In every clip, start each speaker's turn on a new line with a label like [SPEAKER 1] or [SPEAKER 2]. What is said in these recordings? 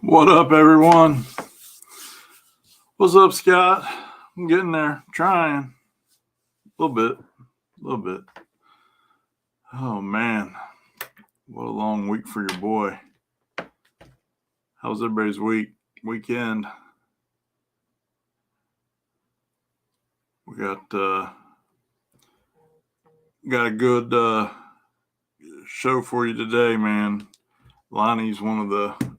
[SPEAKER 1] What up, everyone? What's up, Scott? I'm getting there, trying a little bit. Oh man, what a long week for your boy. How's everybody's weekend? We got a good show for you today, man. Lonnie's one of the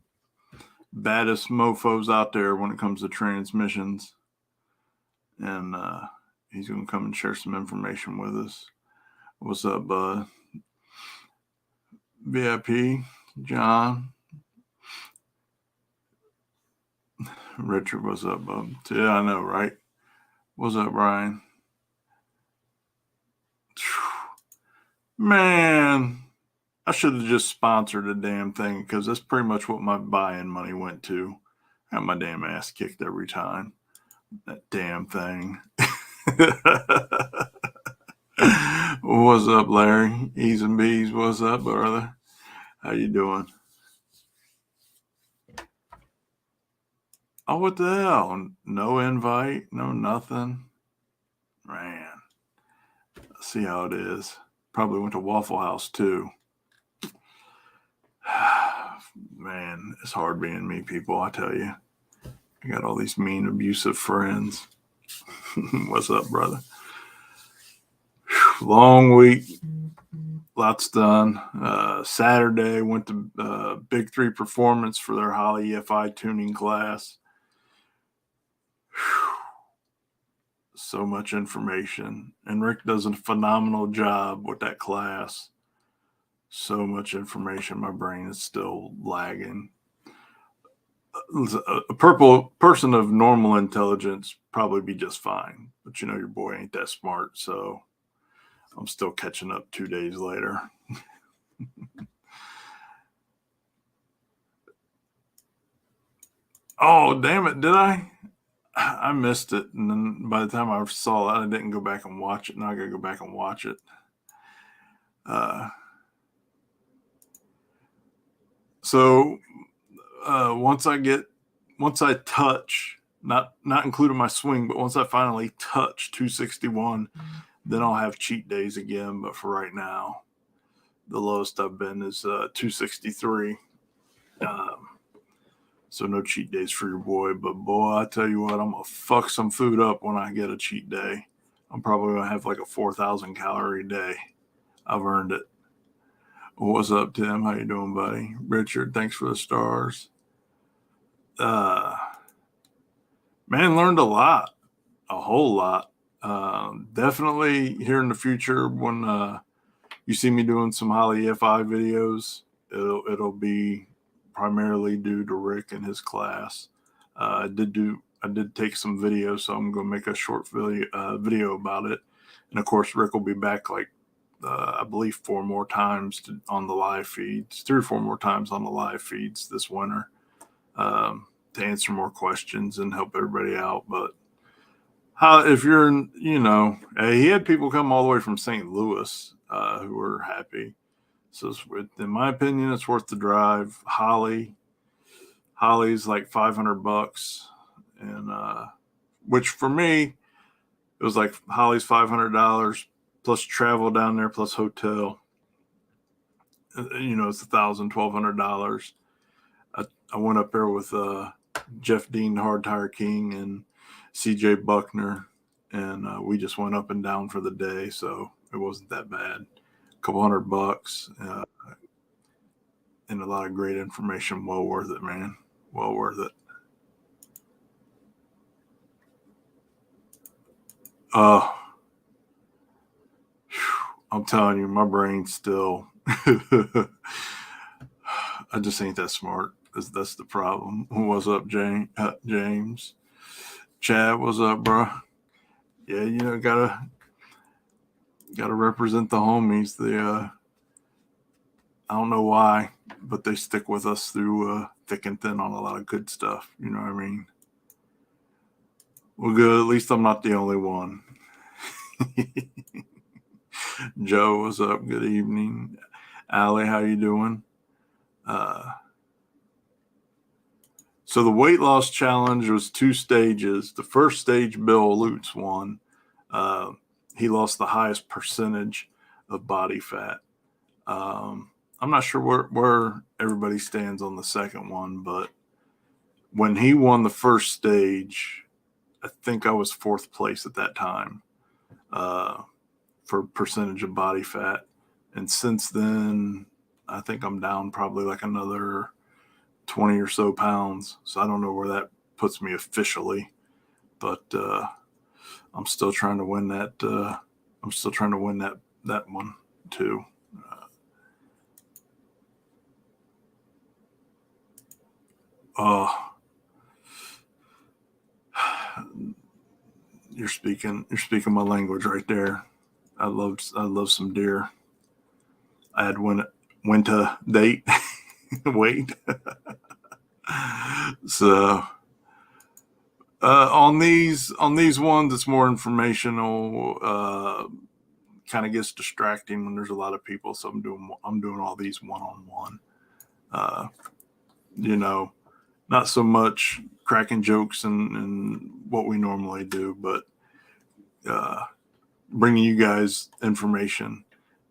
[SPEAKER 1] baddest mofos out there when it comes to transmissions, and he's going to come and share some information with us. What's up, bud? VIP, John, Richard, what's up, bub? Yeah, I know, right? What's up, Brian? Man, I should have just sponsored the damn thing because that's pretty much what my buy-in money went to. I got my damn ass kicked every time. That damn thing. What's up, Larry? E's and B's, what's up, brother? How you doing? Oh, what the hell? No invite, no nothing. Man, let's see how it is. Probably went to Waffle House too. Man, it's hard being me, people, I tell you. I got all these mean, abusive friends. What's up, brother? Long week. Lots done. Saturday, went to Big 3 Performance for their Holley EFI tuning class. So much information. And Rick does a phenomenal job with that class. So much information. My brain is still lagging. A person of normal intelligence probably be just fine. But you know, your boy ain't that smart. So I'm still catching up 2 days later. Oh, damn it. Did I? I missed it. And then by the time I saw it, I didn't go back and watch it. Now I got to go back and watch it. So once I touch, not including my swing, but once I finally touch 261, then I'll have cheat days again. But for right now, the lowest I've been is 263. So no cheat days for your boy. But boy, I tell you what, I'm going to fuck some food up when I get a cheat day. I'm probably going to have like a 4,000 calorie day. I've earned it. What's up, Tim? How you doing, buddy? Richard, thanks for the stars. Man, learned a lot. A whole lot. Definitely here in the future when you see me doing some Holley EFI videos, it'll be primarily due to Rick and his class. I did take some videos, so I'm going to make a short video about it. And of course, Rick will be back like I believe 4 more times on the live feeds, 3 or 4 more times on the live feeds this winter to answer more questions and help everybody out. But if you're, he had people come all the way from St. Louis who were happy. So in my opinion, it's worth the drive. Holley's like $500, and which for me, it was like Holley's $500 plus travel down there plus hotel. It's $1,000-$1,200. I went up there with Jeff Dean, Hard Tire King, and CJ Buckner, and we just went up and down for the day, so it wasn't that bad. A couple $100 and a lot of great information. Well worth it, man. Well worth it. I'm telling you, my brain's still. I just ain't that smart. That's the problem. What's up, James? Chad, what's up, bro? Yeah, gotta represent the homies. I don't know why, but they stick with us through thick and thin on a lot of good stuff. You know what I mean? Well, good. At least I'm not the only one. Joe, what's up? Good evening. Allie, how you doing? So the weight loss challenge was 2 stages. The first stage, Bill Lutz won. He lost the highest percentage of body fat. I'm not sure where everybody stands on the second one, but when he won the first stage, I think I was 4th place at that time for percentage of body fat. And since then, I think I'm down probably like another 20 or so pounds. So I don't know where that puts me officially, but I'm still trying to win that. I'm still trying to win that one too. You're speaking my language right there. I love some deer. I had winter date. Wait. So on these ones, it's more informational. Kind of gets distracting when there's a lot of people, so I'm doing all these one-on-one. Not so much cracking jokes and what we normally do, but bringing you guys information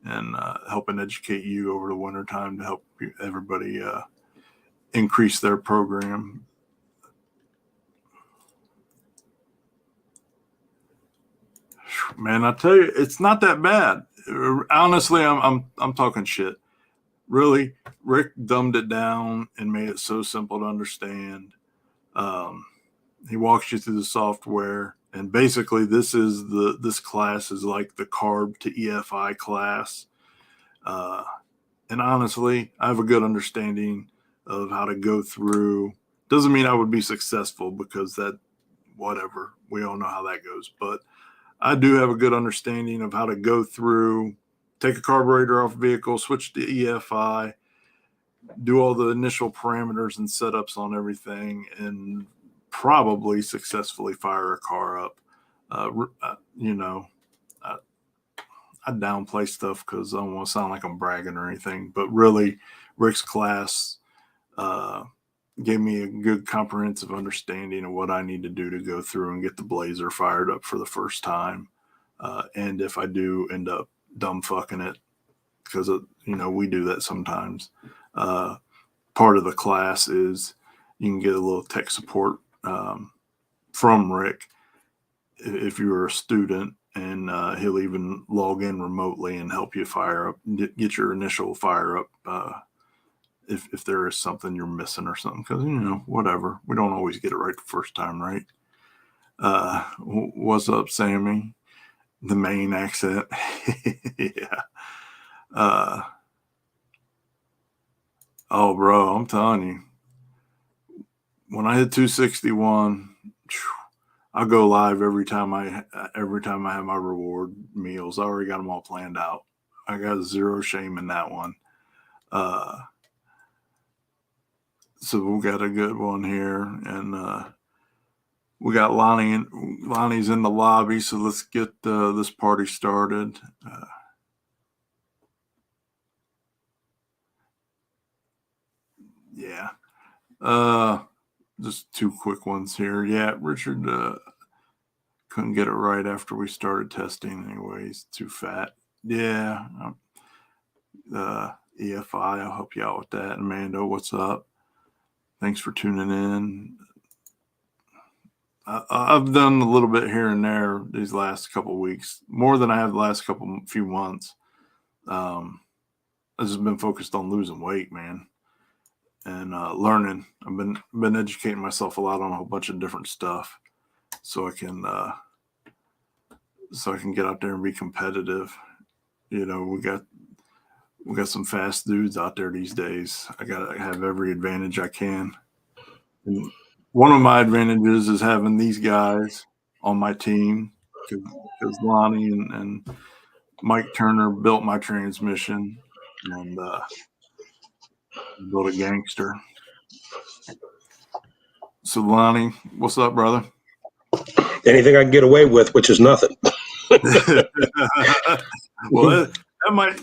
[SPEAKER 1] and helping educate you over the winter time to help everybody increase their program. Man, I tell you, it's not that bad. Honestly, I'm talking shit. Really, Rick dumbed it down and made it so simple to understand. He walks you through the software, and basically, this class is like the carb to EFI class. And honestly, I have a good understanding of how to go through. Doesn't mean I would be successful, because whatever, we all know how that goes. But I do have a good understanding of how to go through, take a carburetor off vehicle, switch to EFI, do all the initial parameters and setups on everything, and probably successfully fire a car up. I downplay stuff because I don't want to sound like I'm bragging or anything, but really, Rick's class gave me a good comprehensive understanding of what I need to do to go through and get the Blazer fired up for the first time. And if I do end up dumb fucking it, because we do that sometimes, part of the class is you can get a little tech support from Rick if you're a student, and he'll even log in remotely and help you fire up, get your initial fire up if there is something you're missing or something, because whatever, we don't always get it right the first time, right? What's up, Sammy? The Maine accent. Yeah. Oh, bro, I'm telling you, when I hit 261, I'll go live every time I have my reward meals. I already got them all planned out. I got zero shame in that one. So we got a good one here, and we got Lonnie. Lonnie's in the lobby, so let's get this party started. Yeah. Just 2 quick ones here. Yeah, Richard couldn't get it right after we started testing. Anyways, too fat. Yeah. EFI, I'll help you out with that. Amanda, what's up? Thanks for tuning in. I've done a little bit here and there these last couple of weeks, more than I have the last few months. I've just been focused on losing weight, man, and learning. I've been educating myself a lot on a whole bunch of different stuff, so I can get out there and be competitive. We got some fast dudes out there these days. I gotta have every advantage I can. And one of my advantages is having these guys on my team, because Lonnie and Mike Turner built my transmission and built a gangster. So Lonnie, what's up, brother?
[SPEAKER 2] Anything I can get away with, which is nothing.
[SPEAKER 1] Well,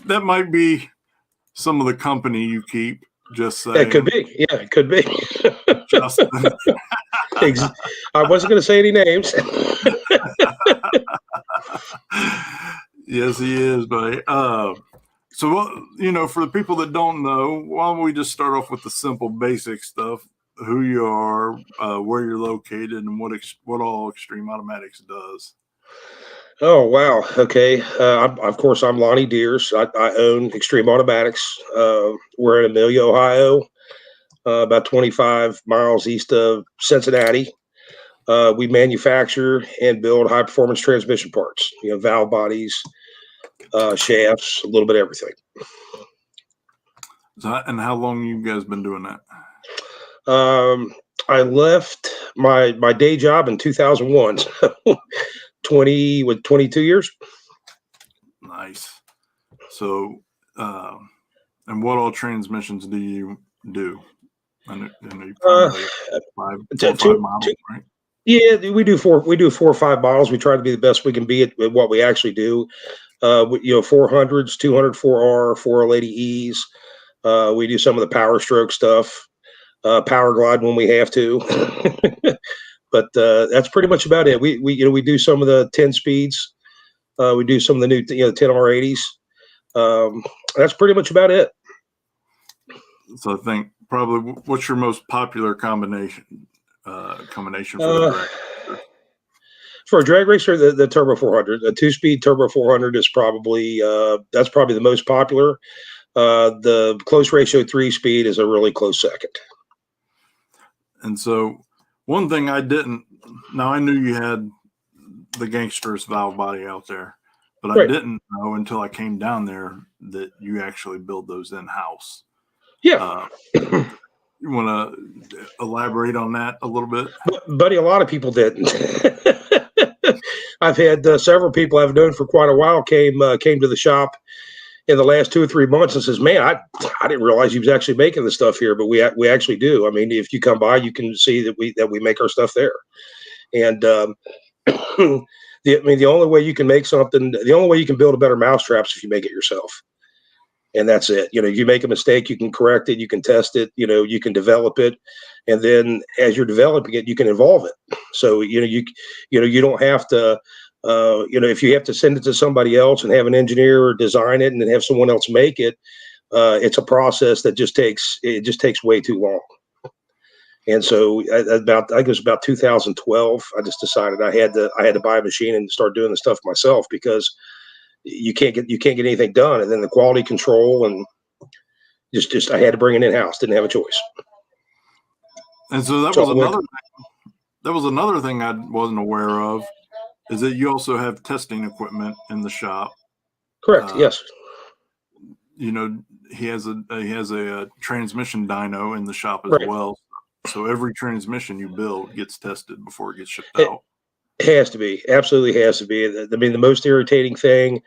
[SPEAKER 1] that might be some of the company you keep. Just saying.
[SPEAKER 2] It could be. Yeah, it could be.
[SPEAKER 1] Justin.
[SPEAKER 2] I wasn't going to say any names.
[SPEAKER 1] Yes, he is, buddy. So, for the people that don't know, why don't we just start off with the simple, basic stuff: who you are, where you're located, and what all Extreme Automatics does.
[SPEAKER 2] Oh, wow. Okay. Of course, I'm Lonnie Diers. I own Extreme Automatics. We're in Amelia, Ohio, about 25 miles east of Cincinnati. We manufacture and build high performance transmission parts, valve bodies, shafts, a little bit of everything.
[SPEAKER 1] And how long you guys been doing that?
[SPEAKER 2] I left my day job in 2001, so 22 years.
[SPEAKER 1] Nice. So, and what all transmissions do you do? And you primarily 5 miles, right?
[SPEAKER 2] Yeah, we do 4 or 5 miles. We try to be the best we can be at what we actually do. 400s, 204R, 480Es. We do some of the power stroke stuff, Powerglide when we have to. But that's pretty much about it. We do some of the 10 speeds. We do some of the new 10R80s. That's pretty much about it.
[SPEAKER 1] So I think probably what's your most popular combination for the drag racer?
[SPEAKER 2] For a drag racer, the Turbo 400, a 2-speed Turbo 400 is probably that's probably the most popular. The close ratio 3-speed is a really close second.
[SPEAKER 1] And so one thing I knew you had the gangster's valve body out there, but right. I didn't know until I came down there that you actually build those in-house.
[SPEAKER 2] Yeah.
[SPEAKER 1] You want to elaborate on that a little bit?
[SPEAKER 2] Buddy, a lot of people didn't. I've had several people I've known for quite a while came to the shop in the last 2 or 3 months and says, "Man, I didn't realize you was actually making the stuff here, but we actually do. I mean, if you come by, you can see that we make our stuff there." And the only way you can make something, the only way you can build a better mousetrap is if you make it yourself. And that's it. You make a mistake, you can correct it, you can test it, you can develop it, and then as you're developing it, you can evolve it. So you don't have to. If you have to send it to somebody else and have an engineer design it and then have someone else make it, it's a process that just takes way too long. And so I think it was about 2012. I just decided I had to buy a machine and start doing the stuff myself because you can't get anything done. And then the quality control and just I had to bring it in house. Didn't have a choice.
[SPEAKER 1] And so that was another thing I wasn't aware of. Is that you also have testing equipment in the shop?
[SPEAKER 2] Correct. Yes.
[SPEAKER 1] He has a transmission dyno in the shop as well. So every transmission you build gets tested before it gets shipped out.
[SPEAKER 2] It has to be. Absolutely has to be. I mean, the most irritating thing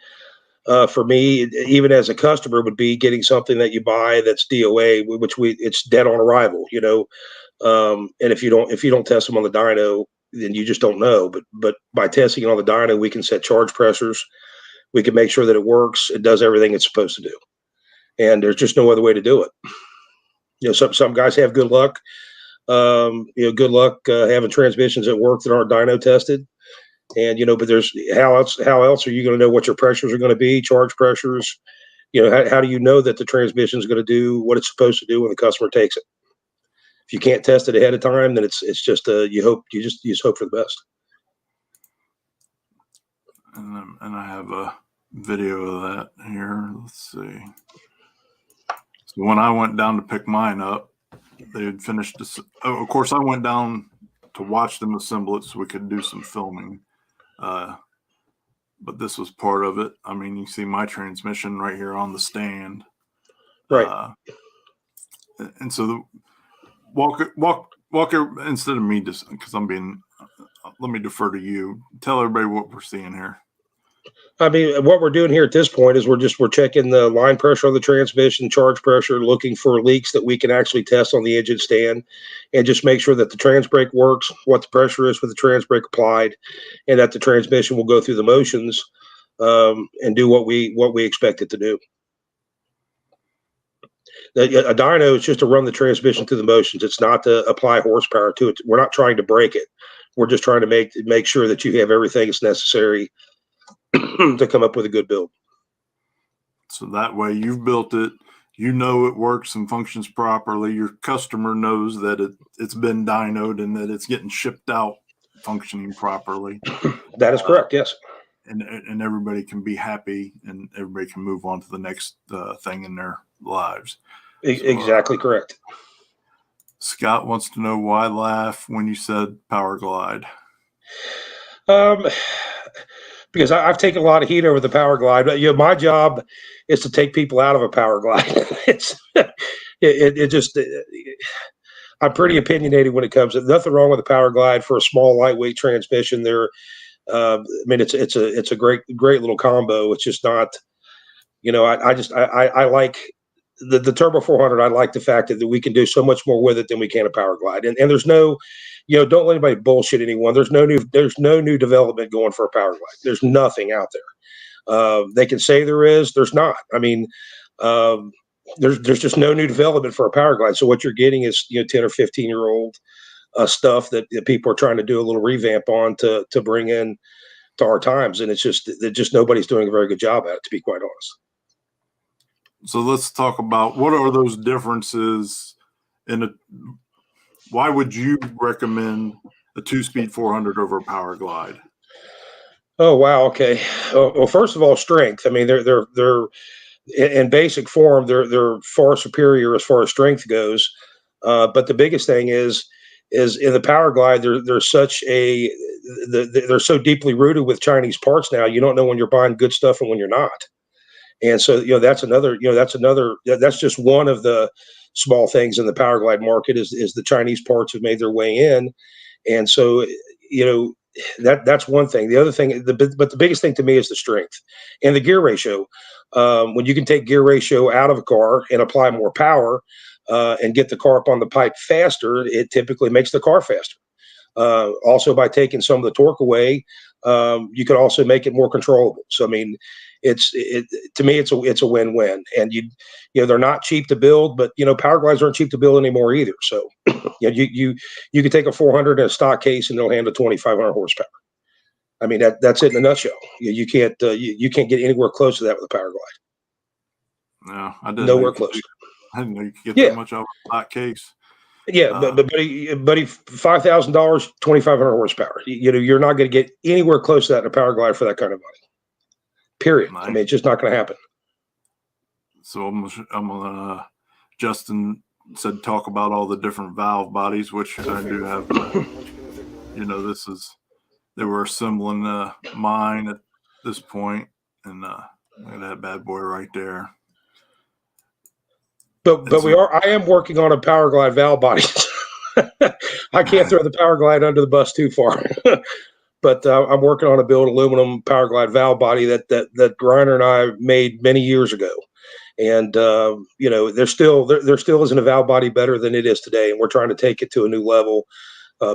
[SPEAKER 2] for me, even as a customer, would be getting something that you buy that's DOA, which it's dead on arrival. And if you don't test them on the dyno, then you just don't know. But by testing it on the dyno, we can set charge pressures. We can make sure that it works. It does everything it's supposed to do. And there's just no other way to do it. Some guys have good luck. Good luck having transmissions that work that aren't dyno tested. And but there's how else are you going to know what your pressures are going to be? Charge pressures. How do you know that the transmission is going to do what it's supposed to do when the customer takes it? If you can't test it ahead of time, then it's just you just hope for the best.
[SPEAKER 1] And I have a video of that here. Let's see. So when I went down to pick mine up, they had finished. Of course, I went down to watch them assemble it so we could do some filming. But this was part of it. I mean, you see my transmission right here on the stand.
[SPEAKER 2] Right.
[SPEAKER 1] And so Walker, instead of me, just because I'm being, let me defer to you. Tell everybody what we're seeing here.
[SPEAKER 2] I mean, what we're doing here at this point is we're checking the line pressure on the transmission, charge pressure, looking for leaks that we can actually test on the engine stand, and just make sure that the trans brake works, what the pressure is with the trans brake applied, and that the transmission will go through the motions and do what we expect it to do. A dyno is just to run the transmission through the motions. It's not to apply horsepower to it. We're not trying to break it. We're just trying to make sure that you have everything that's necessary to come up with a good build.
[SPEAKER 1] So that way you've built it, you know it works and functions properly. Your customer knows that it's been dynoed and that it's getting shipped out functioning properly.
[SPEAKER 2] That is correct, yes.
[SPEAKER 1] And everybody can be happy and everybody can move on to the next thing in their lives.
[SPEAKER 2] Exactly correct.
[SPEAKER 1] Scott wants to know why laugh when you said Powerglide.
[SPEAKER 2] Because I've taken a lot of heat over the Powerglide. But, my job is to take people out of a Powerglide. I'm pretty opinionated when it comes to nothing wrong with a Powerglide for a small, lightweight transmission. It's a great little combo. It's just not, I like the Turbo 400. I like the fact that we can do so much more with it than we can a Powerglide. And there's no, don't let anybody bullshit anyone. There's no new development going for a Powerglide. There's nothing out there. They can say there is. There's not. I mean, there's just no new development for a Powerglide. So what you're getting is 10 or 15-year-old stuff that people are trying to do a little revamp on to bring in to our times, and it's just nobody's doing a very good job at it, to be quite honest.
[SPEAKER 1] So let's talk about what are those differences why would you recommend a 2-speed 400 over a Powerglide?
[SPEAKER 2] Oh wow, okay. Well, first of all, strength. I mean, they're in basic form, they're far superior as far as strength goes. But the biggest thing is in the Powerglide, they're so deeply rooted with Chinese parts now. You don't know when you're buying good stuff and when you're not. And so, that's just one of the small things in the Powerglide market is the Chinese parts have made their way in. And so, that's one thing. The other thing, but the biggest thing to me is the strength and the gear ratio. When you can take gear ratio out of a car and apply more power and get the car up on the pipe faster, it typically makes the car faster. Also, by taking some of the torque away, you could also make it more controllable. So, I mean, to me, it's a win-win. And they're not cheap to build, but Powerglides aren't cheap to build anymore either. So, you can take a 400 in a stock case and it'll handle 2,500 horsepower. I mean, that's it in a nutshell. You can't get anywhere close to that with a Powerglide.
[SPEAKER 1] No, I didn't.
[SPEAKER 2] Nowhere close.
[SPEAKER 1] I didn't know you could get that much out of a stock case.
[SPEAKER 2] Yeah, but buddy, $5,000, 2,500 horsepower. You're not going to get anywhere close to that in a Powerglide for that kind of money. Period. Nice. I mean, it's just not going to happen.
[SPEAKER 1] So I'm gonna. Justin said talk about all the different valve bodies, which I do have. They were assembling mine at this point, and look at that bad boy right there.
[SPEAKER 2] But I am working on a Powerglide valve body. I can't throw the Powerglide under the bus too far. But I'm working on a build aluminum Powerglide valve body that Griner and I made many years ago. And there still isn't a valve body better than it is today, and we're trying to take it to a new level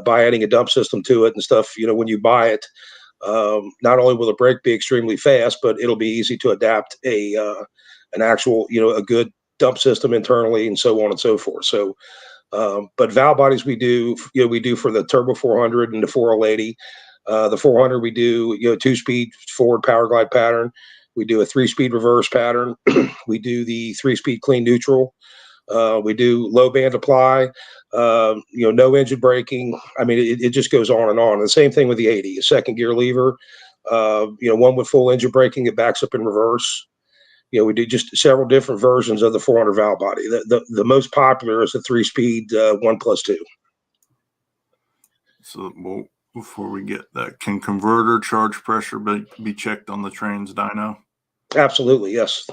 [SPEAKER 2] by adding a dump system to it and stuff. When you buy it, not only will the brake be extremely fast, but it'll be easy to adapt an actual a good dump system internally and so on and so forth. So, but valve bodies we do for the Turbo 400 and the 4L80. The 400 we do 2-speed forward Powerglide pattern. We do a 3-speed reverse pattern. We do the 3-speed clean neutral. We do low band apply. No engine braking. I mean, it just goes on and on. The same thing with the 80, a second gear lever. One with full engine braking, it backs up in reverse. We do just several different versions of the 400 valve body. The most popular is the 3-speed 1+2.
[SPEAKER 1] So, before we get that, can converter charge pressure be checked on the train's dyno?
[SPEAKER 2] Absolutely, yes.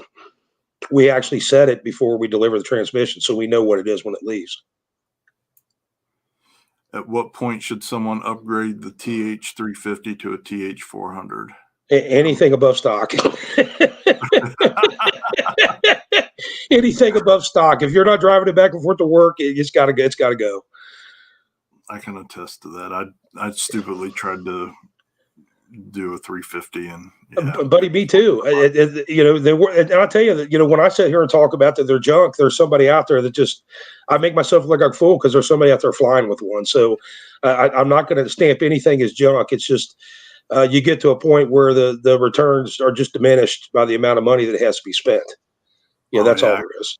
[SPEAKER 2] We actually set it before we deliver the transmission, so we know what it is when it leaves.
[SPEAKER 1] At what point should someone upgrade the TH350 to a TH400?
[SPEAKER 2] Anything above stock. Anything above stock. If you're not driving it back and forth to work, it's got to go. It's got to go.
[SPEAKER 1] I can attest to that. I stupidly tried to do a 350, and yeah,
[SPEAKER 2] Buddy, me too. They were, and I'll tell you that, when I sit here and talk about that they're junk, there's somebody out there that just, I make myself look like a fool because there's somebody out there flying with one. So I'm not going to stamp anything as junk. It's just, you get to a point where the returns are just diminished by the amount of money that has to be spent. That's all there is.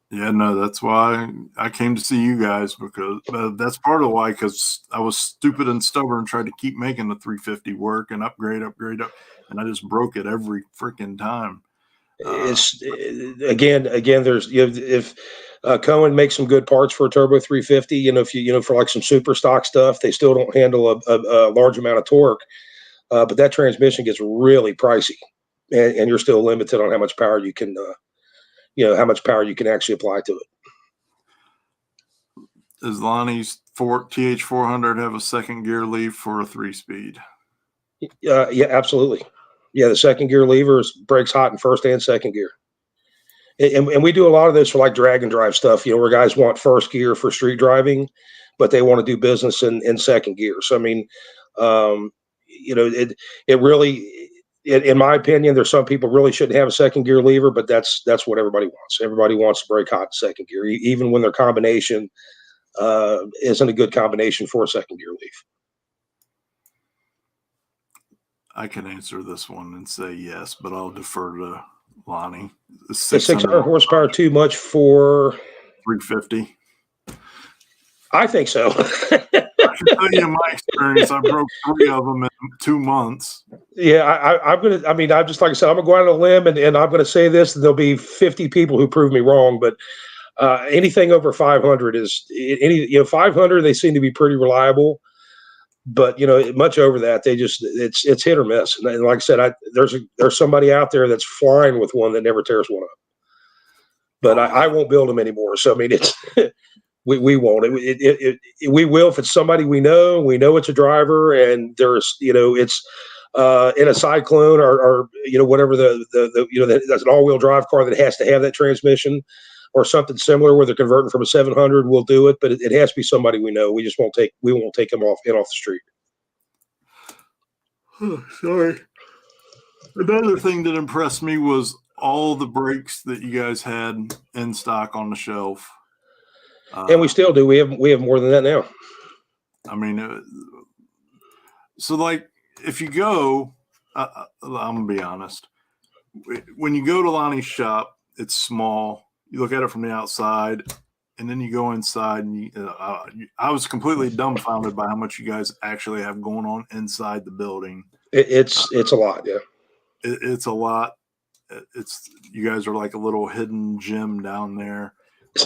[SPEAKER 1] Yeah, no, that's why I came to see you guys, because that's part of why, because I was stupid and stubborn and tried to keep making the 350 work and upgrade, and I just broke it every freaking time.
[SPEAKER 2] It's again, there's, if Cohen makes some good parts for a turbo 350, if you, for like some super stock stuff, they still don't handle a large amount of torque, but that transmission gets really pricey, and you're still limited on how much power you can, how much power you can actually apply to it.
[SPEAKER 1] Does Lonnie's TH400 have a second gear leaf for a 3-speed?
[SPEAKER 2] Yeah, absolutely. Yeah, the second gear lever brakes hot in first and second gear. And we do a lot of this for like drag and drive stuff, where guys want first gear for street driving, but they want to do business in second gear. So, I mean, it really, in my opinion, there's some people really shouldn't have a second gear lever, but that's what everybody wants. Everybody wants to brake hot in second gear, even when their combination isn't a good combination for a second gear leaf.
[SPEAKER 1] I can answer this one and say yes, but I'll defer to Lonnie.
[SPEAKER 2] 600 horsepower too much for
[SPEAKER 1] 350?
[SPEAKER 2] I think so.
[SPEAKER 1] I can tell you my experience. I broke 3 of them in 2 months.
[SPEAKER 2] Yeah, I'm just, like I said, I'm gonna go out on a limb, and I'm gonna say this, and there'll be 50 people who prove me wrong, but anything over 500 is 500. They seem to be pretty reliable, but much over that, they just, it's hit or miss. And like I said, there's somebody out there that's flying with one that never tears one up, but I won't build them anymore. So I mean, it's we won't. We will if it's somebody we know it's a driver, and there's it's in a cyclone or whatever that's an all-wheel drive car that has to have that transmission, or something similar where they're converting from a 700, we'll do it, but it has to be somebody we know. We just won't take them off the street.
[SPEAKER 1] Oh, sorry. Another thing that impressed me was all the brakes that you guys had in stock on the shelf.
[SPEAKER 2] And we still do. We have more than that now.
[SPEAKER 1] I mean, so like if you go, I'm gonna be honest. When you go to Lonnie's shop, it's small. You look at it from the outside, and then you go inside, and I was completely dumbfounded by how much you guys actually have going on inside the building.
[SPEAKER 2] It's a lot, yeah.
[SPEAKER 1] It's a lot. You guys are like a little hidden gem down there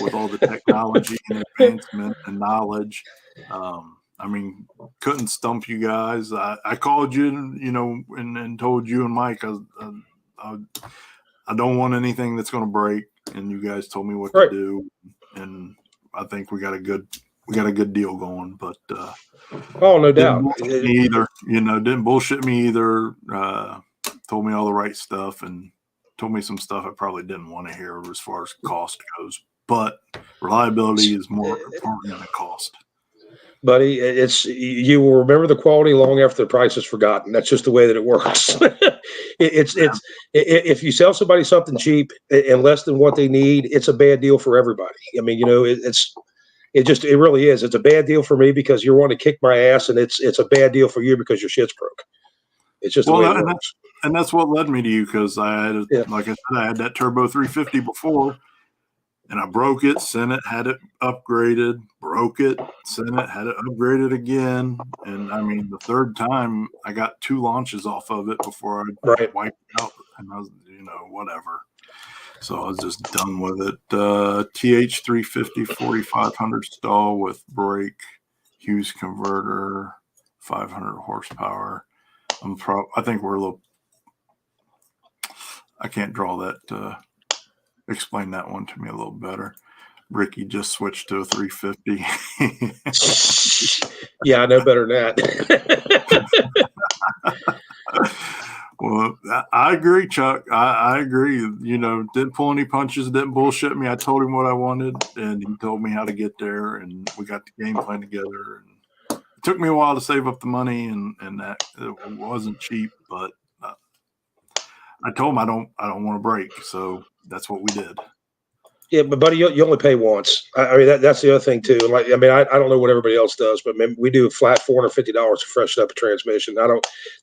[SPEAKER 1] with all the technology and advancement and knowledge. I mean, couldn't stump you guys. I called you, and told you and Mike, I don't want anything that's going to break, and you guys told me what to do, and I think we got a good deal going. But
[SPEAKER 2] no doubt,
[SPEAKER 1] didn't bullshit me either. Told me all the right stuff, and told me some stuff I probably didn't want to hear as far as cost goes. But reliability is more important than cost.
[SPEAKER 2] Buddy, you will remember the quality long after the price is forgotten. That's just the way that it works. If you sell somebody something cheap and less than what they need, it's a bad deal for everybody. I mean, it really is. It's a bad deal for me because you want to kick my ass, and it's a bad deal for you because your shit's broke. It's just the way it works.
[SPEAKER 1] And that's what led me to you, because I had, like I said, I had that turbo 350 before. And I broke it, sent it, had it upgraded, broke it, sent it, had it upgraded again. And I mean, the third time I got 2 launches off of it before I wiped it out. And I was, whatever. So I was just done with it. TH350 4500 stall with brake, Hughes converter, 500 horsepower. I think we're a little, I can't draw that. Explain that one to me a little better. Ricky just switched to a 350.
[SPEAKER 2] Yeah, I know better than that.
[SPEAKER 1] Well, I agree, Chuck. I agree. Didn't pull any punches, didn't bullshit me. I told him what I wanted, and he told me how to get there, and we got the game plan together, and took me a while to save up the money, and that it wasn't cheap, but I told him I don't want to break, so that's what we did.
[SPEAKER 2] Yeah, but buddy, you only pay once. I mean, that's the other thing too. Like, I mean, I don't know what everybody else does, but man, we do a flat $450 to freshen up a transmission.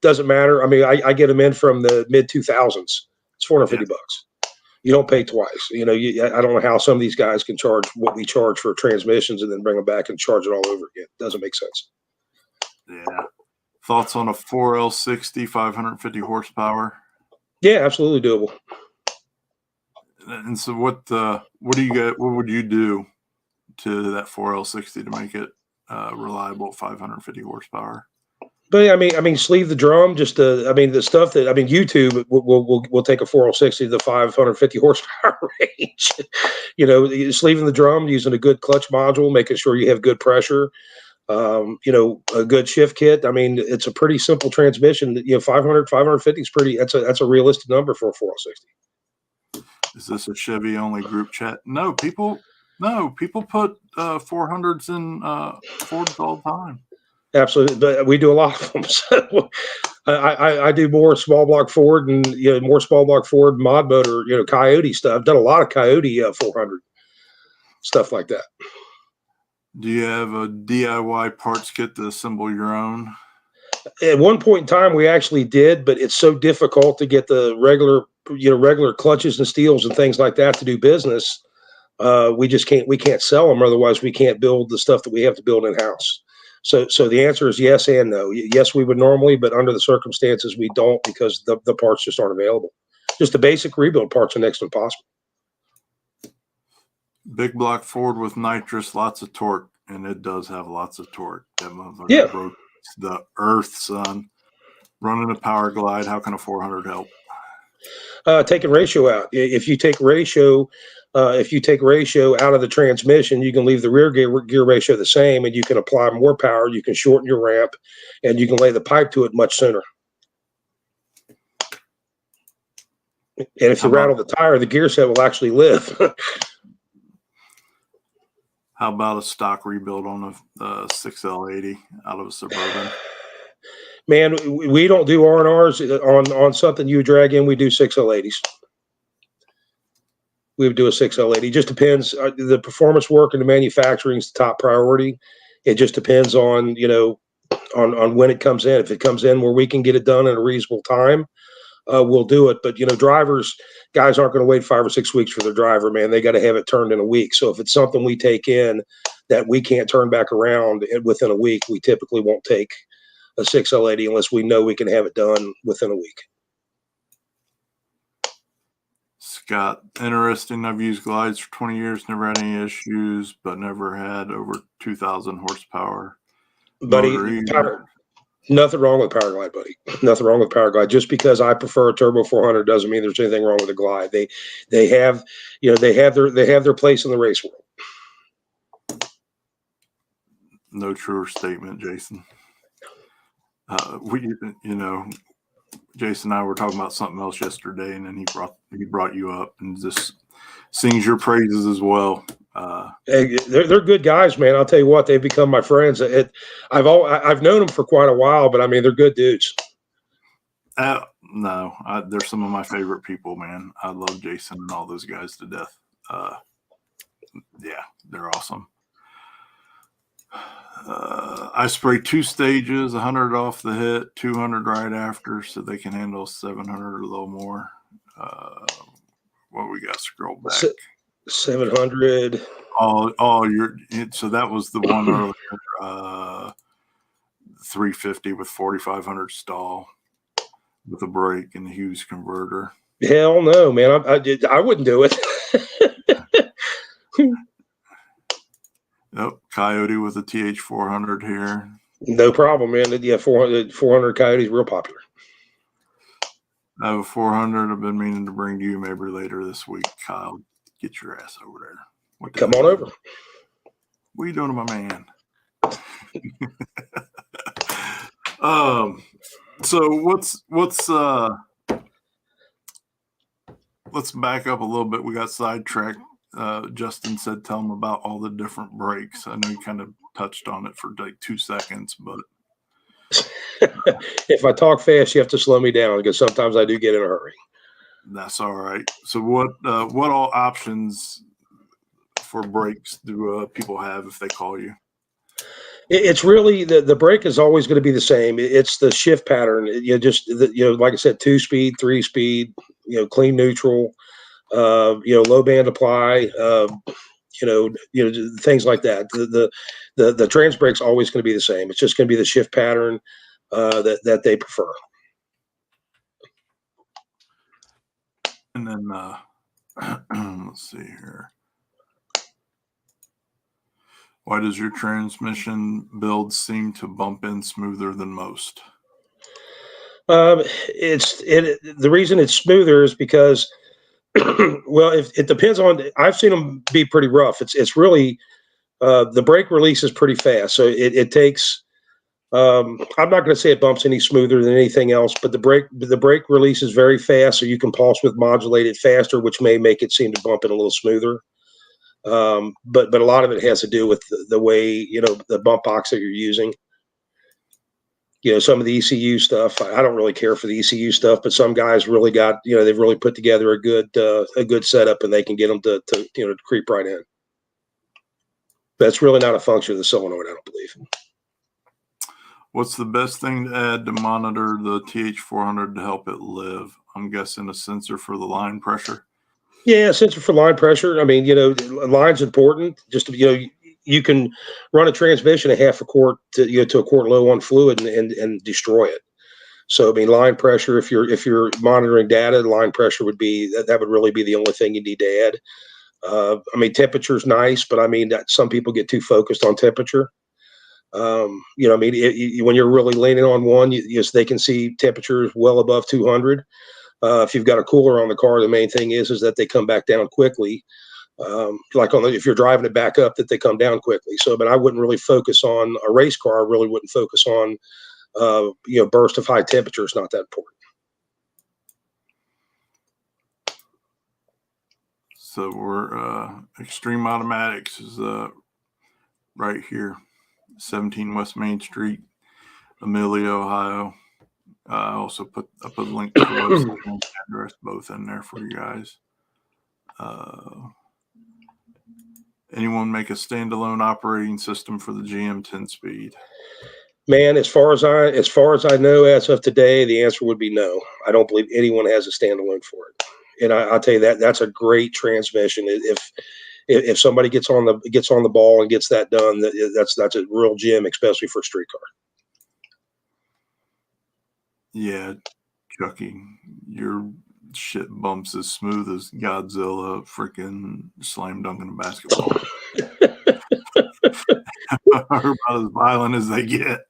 [SPEAKER 2] Doesn't matter. I mean, I get them in from the mid 2000s. It's $450. You don't pay twice. You know, I don't know how some of these guys can charge what we charge for transmissions and then bring them back and charge it all over again. It doesn't make sense.
[SPEAKER 1] Yeah. Thoughts on a 4L60, 550 horsepower?
[SPEAKER 2] Yeah, absolutely doable.
[SPEAKER 1] And so what do you get? What would you do to that 4L60 to make it reliable at 550 horsepower?
[SPEAKER 2] But I mean, sleeve the drum. The stuff that YouTube will take a 4L60 to the 550 horsepower range. You know, sleeving the drum, using a good clutch module, making sure you have good pressure. You know, a good shift kit. I mean, it's a pretty simple transmission. You know, 550 is pretty. That's a realistic number for a 4L60.
[SPEAKER 1] Is this a Chevy only group chat? No, people put 400s in Fords all the time.
[SPEAKER 2] Absolutely, but we do a lot of them. So I do more small block Ford and more small block Ford mod motor, Coyote stuff. I've done a lot of Coyote 400 stuff like that.
[SPEAKER 1] Do you have a DIY parts kit to assemble your own?
[SPEAKER 2] At one point in time, we actually did, but it's so difficult to get the regular clutches and steels and things like that to do business. We can't sell them. Otherwise, we can't build the stuff that we have to build in house. So the answer is yes and no. Yes, we would normally, but under the circumstances, we don't because the parts just aren't available. Just the basic rebuild parts are next to impossible.
[SPEAKER 1] Big block Ford with nitrous, lots of torque, and it does have lots of torque. That motherfucker broke the earth, son. Running a Powerglide, how can a 400 help?
[SPEAKER 2] Taking ratio out. If you take ratio out of the transmission, you can leave the rear gear ratio the same, and you can apply more power. You can shorten your ramp, and you can lay the pipe to it much sooner. And if you rattle the tire, the gear set will actually live.
[SPEAKER 1] How about a stock rebuild on a 6L80 out of a Suburban?
[SPEAKER 2] Man, we don't do R&Rs on something you drag in. We do 6L80s. We would do a 6L80. Just depends. The performance work and the manufacturing is the top priority. It just depends on on when it comes in. If it comes in where we can get it done in a reasonable time, we'll do it. But guys aren't going to wait 5 or 6 weeks for their driver. Man, they got to have it turned in a week. So if it's something we take in that we can't turn back around within a week, we typically won't take a 6L80 unless we know we can have it done within a week.
[SPEAKER 1] Scott, interesting. I've used glides for 20 years, never had any issues, but never had over 2,000 horsepower.
[SPEAKER 2] Buddy, nothing wrong with Powerglide, buddy. Nothing wrong with Powerglide. Just because I prefer a turbo 400 doesn't mean there's anything wrong with a glide. They have their place in the race world.
[SPEAKER 1] No truer statement, Jason. Jason and I were talking about something else yesterday, and then he brought you up and just sings your praises as well.
[SPEAKER 2] Hey, they're good guys, man. I'll tell you what, they've become my friends. I've known them for quite a while, but I mean, they're good dudes.
[SPEAKER 1] No, they're some of my favorite people, man. I love Jason and all those guys to death. Yeah, they're awesome. I spray 2 stages, 100 off the hit, 200 right after, so they can handle 700 or a little more. What we got? Scroll back.
[SPEAKER 2] 700.
[SPEAKER 1] So that was the one earlier. 350 with 4,500 stall with a brake and a Hughes converter.
[SPEAKER 2] Hell no, man. I wouldn't do it.
[SPEAKER 1] Yep, Coyote with a TH400 here.
[SPEAKER 2] No problem, man. Yeah, 400 Coyote's real popular.
[SPEAKER 1] I have a 400 I've been meaning to bring to you maybe later this week. Kyle, get your ass over there.
[SPEAKER 2] Come on over.
[SPEAKER 1] What are you doing to my man? So let's back up a little bit. We got sidetracked. Justin said tell him about all the different brakes. I know you kind of touched on it for like 2 seconds, but
[SPEAKER 2] If I talk fast, you have to slow me down because sometimes I do get in a hurry.
[SPEAKER 1] that's all right. So what all options for brakes do people have if they call you?
[SPEAKER 2] It's really the brake is always going to be the same. It's the shift pattern. Like I said, 2-speed, 3-speed, clean neutral, low band apply, things like that. The trans brake's always going to be the same. It's just going to be the shift pattern that they prefer.
[SPEAKER 1] And then let's see here. Why does your transmission build seem to bump in smoother than most?
[SPEAKER 2] The reason it's smoother is because, well, if it depends on. I've seen them be pretty rough. It's really the brake release is pretty fast, so it takes. I'm not going to say it bumps any smoother than anything else, but the brake release is very fast, so you can pulse width modulate it faster, which may make it seem to bump it a little smoother. But a lot of it has to do with the way the bump box that you're using. Some of the ECU stuff. I don't really care for the ECU stuff, but some guys really got they've really put together a good setup, and they can get them to creep right in. That's really not a function of the solenoid, I don't believe.
[SPEAKER 1] What's the best thing to add to monitor the TH400 to help it live? I'm guessing a sensor for the line pressure.
[SPEAKER 2] Yeah, sensor for line pressure. I mean, line's important. Just you can run a transmission a half a quart to a quart low on fluid and destroy it. So I mean, line pressure. If you're monitoring data, line pressure would be that would really be the only thing you need to add. I mean, temperature's nice, but I mean, some people get too focused on temperature. I mean, when you're really leaning on one, they can see temperatures well above 200. If you've got a cooler on the car, the main thing is that they come back down quickly. If you're driving it back up, that they come down quickly. So, but I wouldn't really focus on a race car. I really wouldn't focus on, burst of high temperature is not that important.
[SPEAKER 1] So we're Extreme Automatics is right here, 17 West Main Street, Amelia, Ohio. I also put a link to the website and address both in there for you guys. Anyone make a standalone operating system for the GM 10-speed?
[SPEAKER 2] Man, as far as I know, as of today, the answer would be no. I don't believe anyone has a standalone for it. And I'll tell you that's a great transmission. If somebody gets on the ball and gets that done, that's a real gem, especially for a street car.
[SPEAKER 1] Yeah, Chucky, your shit bumps as smooth as Godzilla freaking slam dunking a basketball. About as violent as they get.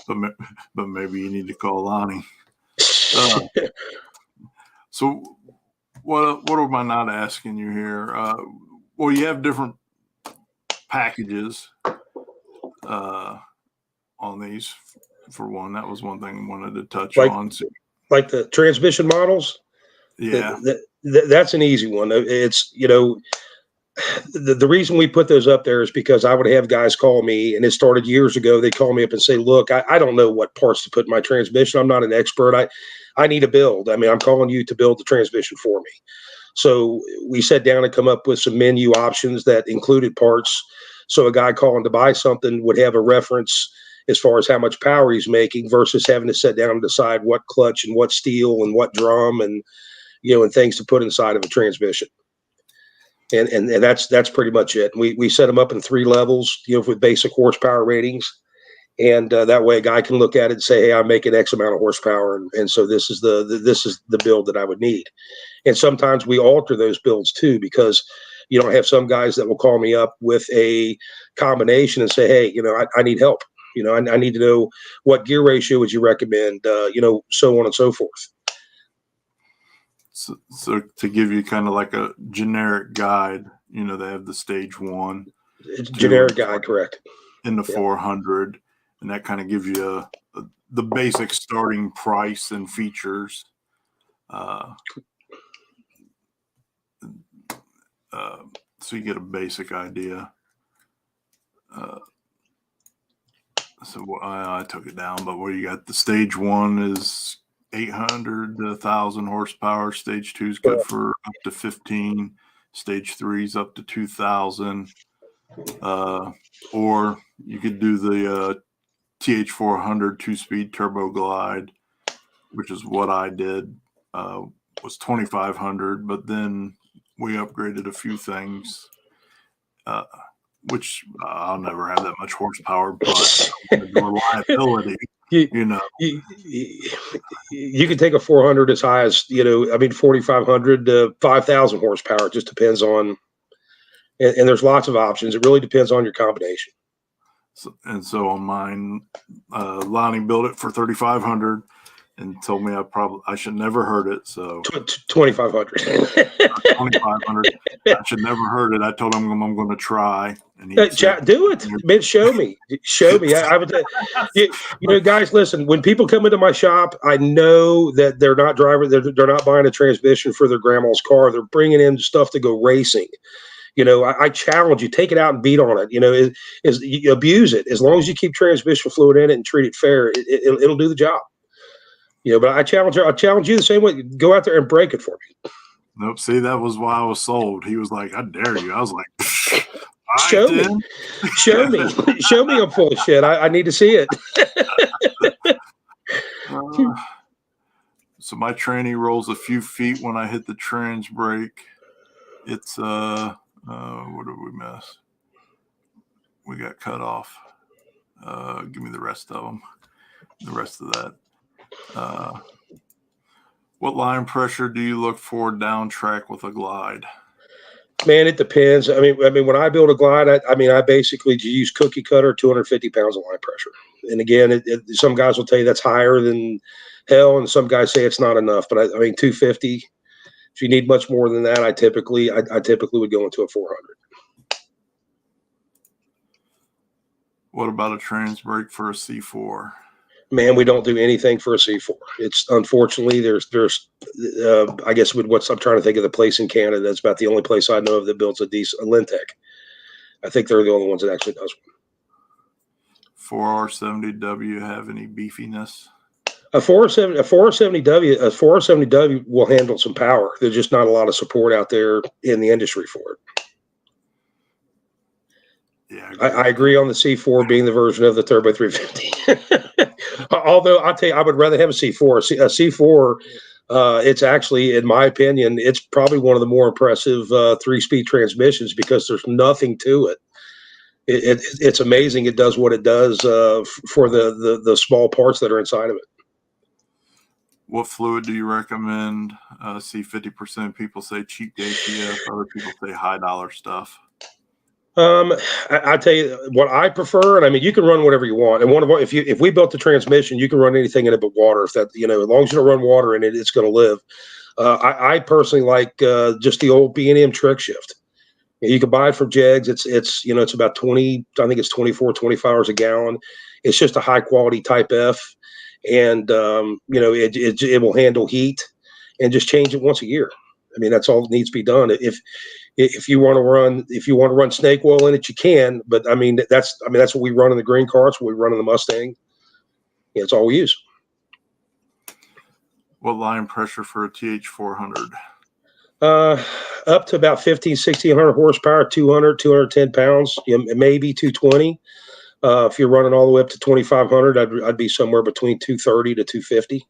[SPEAKER 1] But maybe you need to call Lonnie. So what am I not asking you here? Well, you have different packages on these. For one, that was one thing I wanted to touch on. So,
[SPEAKER 2] like the transmission models.
[SPEAKER 1] Yeah,
[SPEAKER 2] that's an easy one. It's the reason we put those up there is because I would have guys call me, and it started years ago. They call me up and say, "Look, I don't know what parts to put in my transmission. I'm not an expert. I need a build. I mean, I'm calling you to build the transmission for me." So we sat down and come up with some menu options that included parts. So a guy calling to buy something would have a reference as far as how much power he's making versus having to sit down and decide what clutch and what steel and what drum and and things to put inside of a transmission. And that's pretty much it. We set them up in 3 levels, with basic horsepower ratings, and that way a guy can look at it and say, "Hey, I'm making X amount of horsepower, and so this is the build that I would need." And sometimes we alter those builds too, because you don't have some guys that will call me up with a combination and say, "Hey, I need help. I need to know what gear ratio would you recommend, so on and so forth."
[SPEAKER 1] So to give you kind of like a generic guide, they have the stage 1.
[SPEAKER 2] It's generic guide, correct.
[SPEAKER 1] In the 400, and that kind of gives you the basic starting price and features. So you get a basic idea. So I took it down, but what you got? The stage 1 is 800 to 1,000 horsepower. Stage 2 is good for up to 15. Stage 3 is up to 2,000. Or you could do the TH400 2-speed turbo glide, which is what I did. Was 2,500, but then we upgraded a few things, which I'll never have that much horsepower, but the reliability,
[SPEAKER 2] you can take a 400 as high as 4,500 to 5,000 horsepower. It just depends on, and there's lots of options. It really depends on your combination.
[SPEAKER 1] So on mine, Lonnie built it for 3,500 and told me I should never heard it. So
[SPEAKER 2] 2,500.
[SPEAKER 1] 2,500. I should never heard it. I told him I'm going to try. And he
[SPEAKER 2] said, do it, man. Show me. I would. Guys, listen. When people come into my shop, I know that they're not driving. They're not buying a transmission for their grandma's car. They're bringing in stuff to go racing. I challenge you, take it out and beat on it. You abuse it. As long as you keep transmission fluid in it and treat it fair, it'll do the job. But I challenge you the same way. Go out there and break it for me.
[SPEAKER 1] Nope. See, that was why I was sold. He was like, "I dare you." I was like,
[SPEAKER 2] "Show me, show me I'm full of shit. I need to see it."
[SPEAKER 1] So my tranny rolls a few feet when I hit the trans brake. It's what did we miss? We got cut off. Give me the rest of them. The rest of that. What line pressure do you look for down track with a glide?
[SPEAKER 2] Man, it depends. I mean, when I build a glide, I basically use cookie cutter 250 pounds of line pressure. And again, some guys will tell you that's higher than hell, and some guys say it's not enough. But I mean, 250. If you need much more than that, I typically would go into a 400.
[SPEAKER 1] What about a trans brake for a C4?
[SPEAKER 2] Man, we don't do anything for a C4. It's unfortunately there's I guess with I'm trying to think of the place in Canada. That's about the only place I know of that builds a decent Lintec. I think they're the only ones that actually does one.
[SPEAKER 1] 4R70W have any beefiness?
[SPEAKER 2] A 470W will handle some power. There's just not a lot of support out there in the industry for it. Yeah, I agree on the C4 being the version of the Turbo 350. Although I'll tell you, I would rather have a C4. A C4, it's actually, in my opinion, it's probably one of the more impressive 3-speed transmissions because there's nothing to it. It's amazing. It does what it does for the small parts that are inside of it.
[SPEAKER 1] What fluid do you recommend? See, 50% of people say cheap ATF. Other people say high dollar stuff.
[SPEAKER 2] I tell you what I prefer, and I mean you can run whatever you want. And if we built the transmission, you can run anything in it but water. If that as long as you don't run water in it, it's going to live. I personally like just the old B&M trick shift. You can buy it from Jegs. It's about 20. I think it's 24, 25 hours a gallon. It's just a high quality Type F, and it will handle heat, and just change it once a year. I mean that's all that needs to be done. If you want to run snake oil in it, you can. But I mean that's what we run in the green car. It's what we run in the Mustang. Yeah, it's all we use.
[SPEAKER 1] What line pressure for a TH400?
[SPEAKER 2] Up to about 1,500-1,600 horsepower, 210 pounds, maybe 220. If you're running all the way up to 2,500, I'd be somewhere between 230 to 250.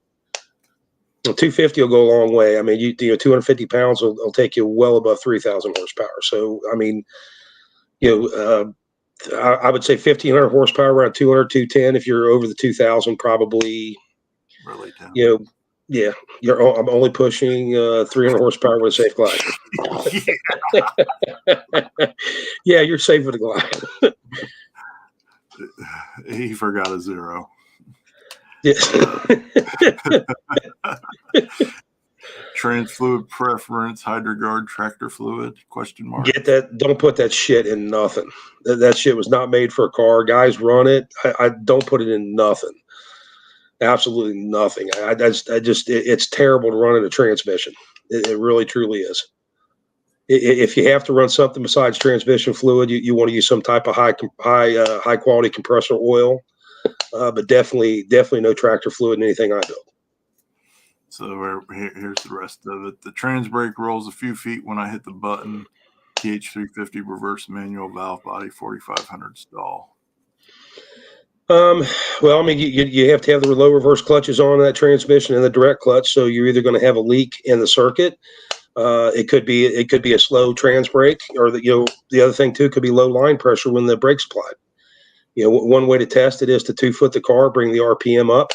[SPEAKER 2] 250 will go a long way. I mean, 250 pounds will take you well above 3,000 horsepower. So, I mean, I would say 1,500 horsepower, around 200, 210. If you're over the 2,000, probably,
[SPEAKER 1] really down.
[SPEAKER 2] Yeah, I'm only pushing 300 horsepower with a safe glide. Yeah, you're safe with a glide.
[SPEAKER 1] He forgot a zero.
[SPEAKER 2] Yes.
[SPEAKER 1] Trans fluid preference, HydroGuard tractor fluid? Question mark.
[SPEAKER 2] Get that. Don't put that shit in nothing. That shit was not made for a car. Guys run it. I don't put it in nothing. Absolutely nothing. It's terrible to run in a transmission. It really truly is. If you have to run something besides transmission fluid, you want to use some type of high quality compressor oil. but definitely no tractor fluid in anything I built.
[SPEAKER 1] So here's the rest of it. The trans brake rolls a few feet when I hit the button. TH350 reverse manual valve body 4500 stall.
[SPEAKER 2] Well, I mean, you have to have the low reverse clutches on that transmission and the direct clutch. So you're either going to have a leak in the circuit. It could be a slow trans brake, or the other thing too could be low line pressure when the brake's applied. One way to test it is to 2-foot the car, bring the RPM up,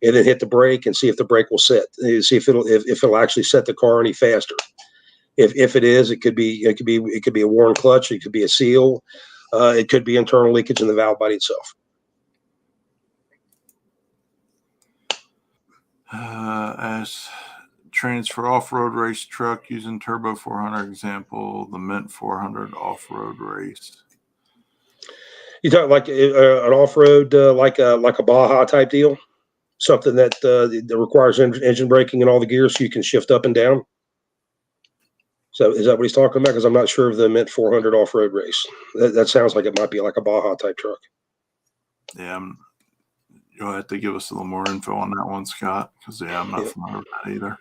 [SPEAKER 2] and then hit the brake and see if the brake will set. See if it'll actually set the car any faster. If it is, it could be a worn clutch. It could be a seal. It could be internal leakage in the valve body itself.
[SPEAKER 1] As transfer off-road race truck using turbo 400 example, the Mint 400 off-road race.
[SPEAKER 2] You talk like an off-road, like a Baja type deal, something that requires engine braking and all the gears, so you can shift up and down. So is that what he's talking about? Because I'm not sure of the Mint 400 off-road race. That sounds like it might be like a Baja type truck.
[SPEAKER 1] Yeah, you'll have to give us a little more info on that one, Scott, because I'm not familiar with that either.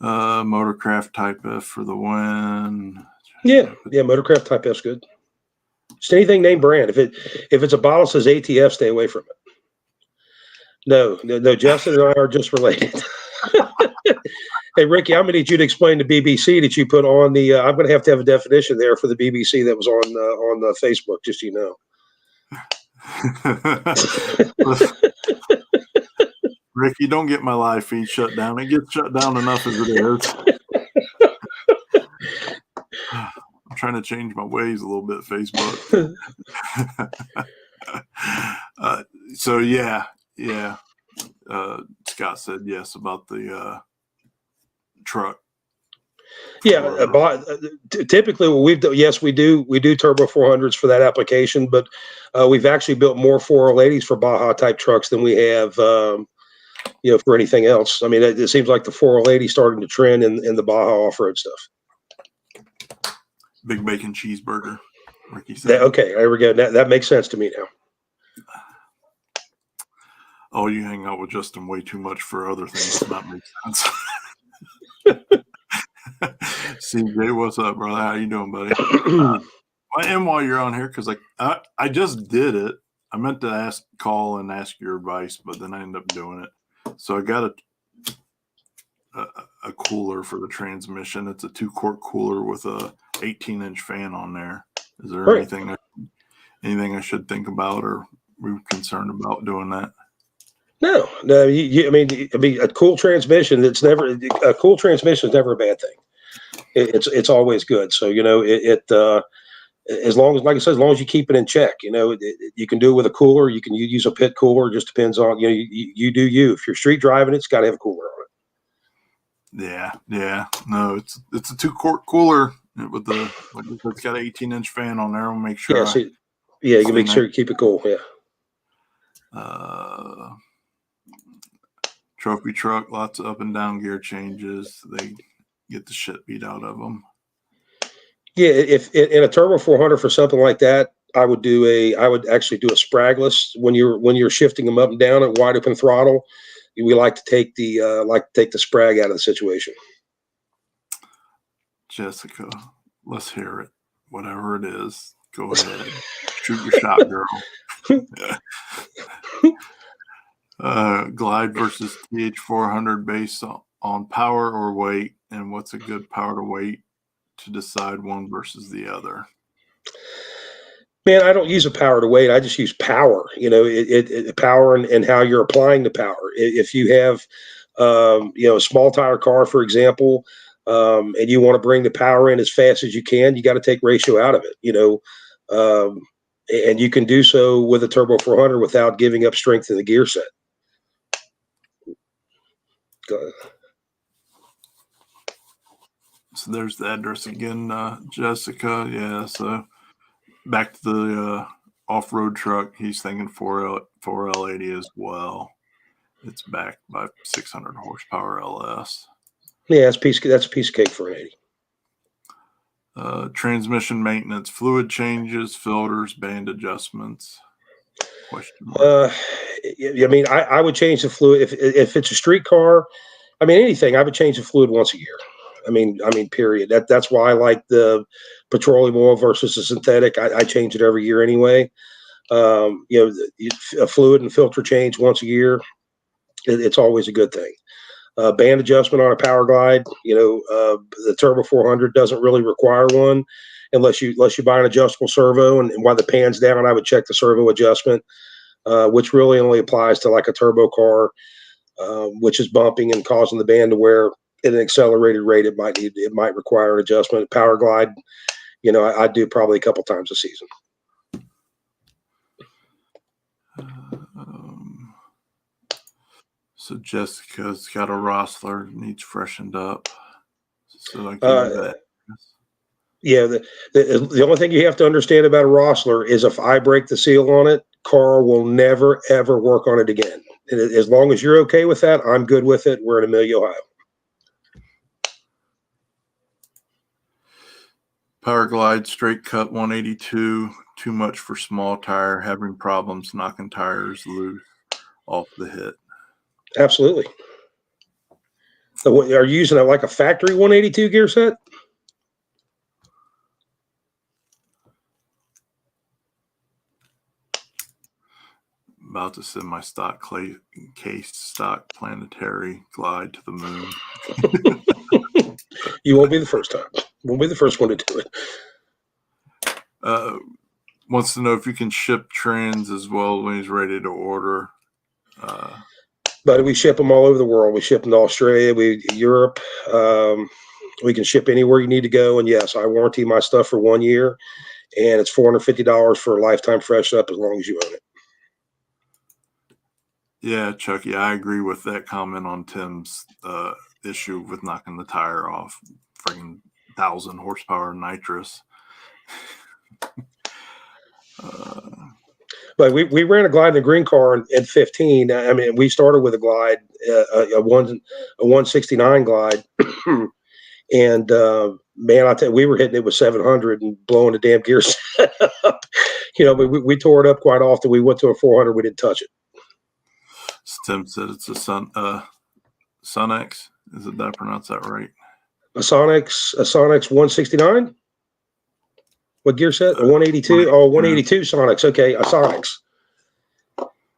[SPEAKER 1] Motorcraft Type F for the win.
[SPEAKER 2] Yeah, Motorcraft Type F's good. Just anything named brand. If it's a bottle that says ATF, stay away from it. No. Justin and I are just related. Hey, Ricky, I'm going to need you to explain the BBC that you put on the. I'm going to have a definition there for the BBC that was on Facebook. Just so you know.
[SPEAKER 1] Ricky, don't get my live feed shut down. It gets shut down enough as it is. I'm trying to change my ways a little bit, Facebook. So yeah. Scott said yes about the truck.
[SPEAKER 2] Yeah, typically what we've done, yes, we do turbo 400s for that application, but we've actually built more 480s for Baja type trucks than we have, for anything else. I mean, it seems like the 480 starting to trend in the Baja off-road stuff.
[SPEAKER 1] Big bacon cheeseburger, Ricky said.
[SPEAKER 2] Okay, there we go. That makes sense to me now.
[SPEAKER 1] Oh, you hang out with Justin way too much for other things to not make sense. CJ, what's up, brother? How you doing, buddy? And while you're on here, because I just did it. I meant to call and ask your advice, but then I ended up doing it. So I got a cooler for the transmission. It's a 2-quart cooler with a 18-inch fan on there. Is there anything I should think about, or we're concerned about doing that?
[SPEAKER 2] No. I mean, a cool transmission. A cool transmission is never a bad thing. It's always good. So as long as, like I said, as long as you keep it in check, you can do it with a cooler. You can use a pit cooler. It just depends on you do you. If you're street driving, it's got to have a cooler on
[SPEAKER 1] it. Yeah. No, it's a 2-quart cooler with it's got an 18-inch fan on there. I'll make sure.
[SPEAKER 2] You can make sure you keep it cool. Yeah.
[SPEAKER 1] Trophy truck, lots of up and down gear changes. They get the shit beat out of them.
[SPEAKER 2] Yeah, if in a turbo 400 for something like that, I would actually do a spragless when you're shifting them up and down at wide open throttle. We like to take the sprag out of the situation.
[SPEAKER 1] Jessica, let's hear it. Whatever it is, go ahead. Shoot your shot, girl. Glide versus TH400 based on power or weight, and what's a good power to weight to decide one versus the other?
[SPEAKER 2] Man, I don't use a power to weight. I just use power. Power and how you're applying the power. If you have, a small tire car, for example, and you want to bring the power in as fast as you can, you got to take ratio out of it. And you can do so with a turbo 400 without giving up strength in the gear set.
[SPEAKER 1] So there's the address again, Jessica. Yeah, so back to the off-road truck. He's thinking 4L80 as well. It's backed by 600 horsepower LS.
[SPEAKER 2] Yeah, that's a piece of cake for an 80.
[SPEAKER 1] Transmission maintenance, fluid changes, filters, band adjustments. Question mark.
[SPEAKER 2] I mean, I would change the fluid if it's a street car. I mean, anything, I would change the fluid once a year. I mean, period. That's why I like the petroleum oil versus the synthetic. I change it every year anyway. A fluid and filter change once a year. It's always a good thing. Band adjustment on a Powerglide. The Turbo 400 doesn't really require one unless you buy an adjustable servo. And while the pan's down, I would check the servo adjustment, which really only applies to like a turbo car, which is bumping and causing the band to wear at an accelerated rate. It might require an adjustment. Powerglide, I do probably a couple times a season.
[SPEAKER 1] So Jessica's got a Rossler, needs freshened up. So I give that.
[SPEAKER 2] Yeah, the only thing you have to understand about a Rossler is if I break the seal on it, Carl will never, ever work on it again. And as long as you're okay with that, I'm good with it. We're in Amelia, Ohio.
[SPEAKER 1] Powerglide straight cut 182, too much for small tire, having problems knocking tires loose off the hit.
[SPEAKER 2] Absolutely. So are you using like a factory 182 gear set?
[SPEAKER 1] About to send my stock case stock planetary glide to the moon.
[SPEAKER 2] You won't be the first time. Won't be the first one to do it.
[SPEAKER 1] Wants to know if you can ship trends as well when he's ready to order.
[SPEAKER 2] But we ship them all over the world. We ship them to Australia, Europe. We can ship anywhere you need to go. And yes, I warranty my stuff for 1 year, and it's $450 for a lifetime fresh up as long as you own it.
[SPEAKER 1] Yeah, Chucky, I agree with that comment on Tim's issue with knocking the tire off. Freaking 1,000 horsepower nitrous.
[SPEAKER 2] But we ran a Glide in the green car in 15. I mean, we started with a Glide, a 169 Glide. And man, I tell you, we were hitting it with 700 and blowing the damn gear set up. We tore it up quite often. We went to a 400. We didn't touch it.
[SPEAKER 1] Tim said it's a Sonex. Did I pronounce that right? A
[SPEAKER 2] Sonex 169. What gear set? A 182? Oh, 182 Sonex. Okay, a Sonex.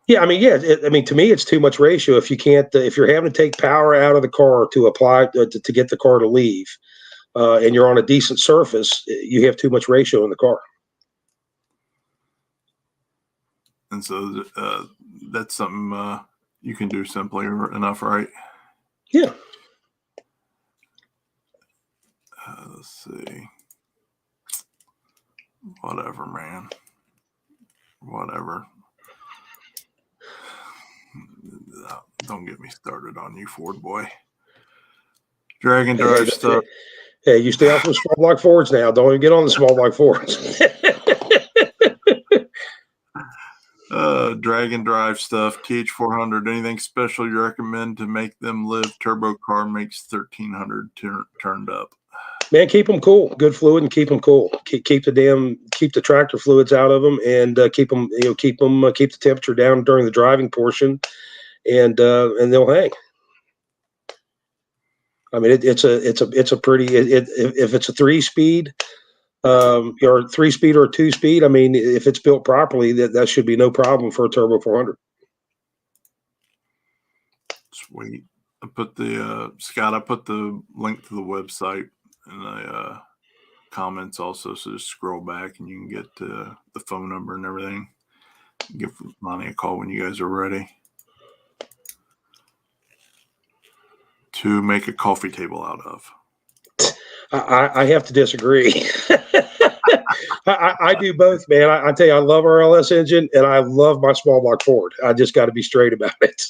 [SPEAKER 2] Yeah, I mean, to me, it's too much ratio. If you can't, if you're having to take power out of the car to apply to get the car to leave, and you're on a decent surface, you have too much ratio in the car.
[SPEAKER 1] And so that's something you can do simply enough, right?
[SPEAKER 2] Yeah.
[SPEAKER 1] Let's see. Whatever, man. Whatever. Don't get me started on you, Ford boy. Drag and drive stuff.
[SPEAKER 2] Hey, you stay off the small block Fords now. Don't even get on the small block Fords.
[SPEAKER 1] Drag and drive stuff. TH400. Anything special you recommend to make them live? Turbo car makes 1,300 turned up.
[SPEAKER 2] Man, keep them cool. Good fluid and keep them cool. Keep the tractor fluids out of them, and keep the temperature down during the driving portion, and they'll hang. I mean, it's a pretty. If it's a 3-speed, or 3-speed or a 2-speed, I mean, if it's built properly, that should be no problem for a Turbo 400.
[SPEAKER 1] Sweet. I put the link to the website in the comments also, so just scroll back and you can get the phone number and everything. Give Lonnie a call when you guys are ready to make a coffee table out of.
[SPEAKER 2] I have to disagree. I do both, man. I tell you, I love our LS engine and I love my small block Ford. I just got to be straight about it.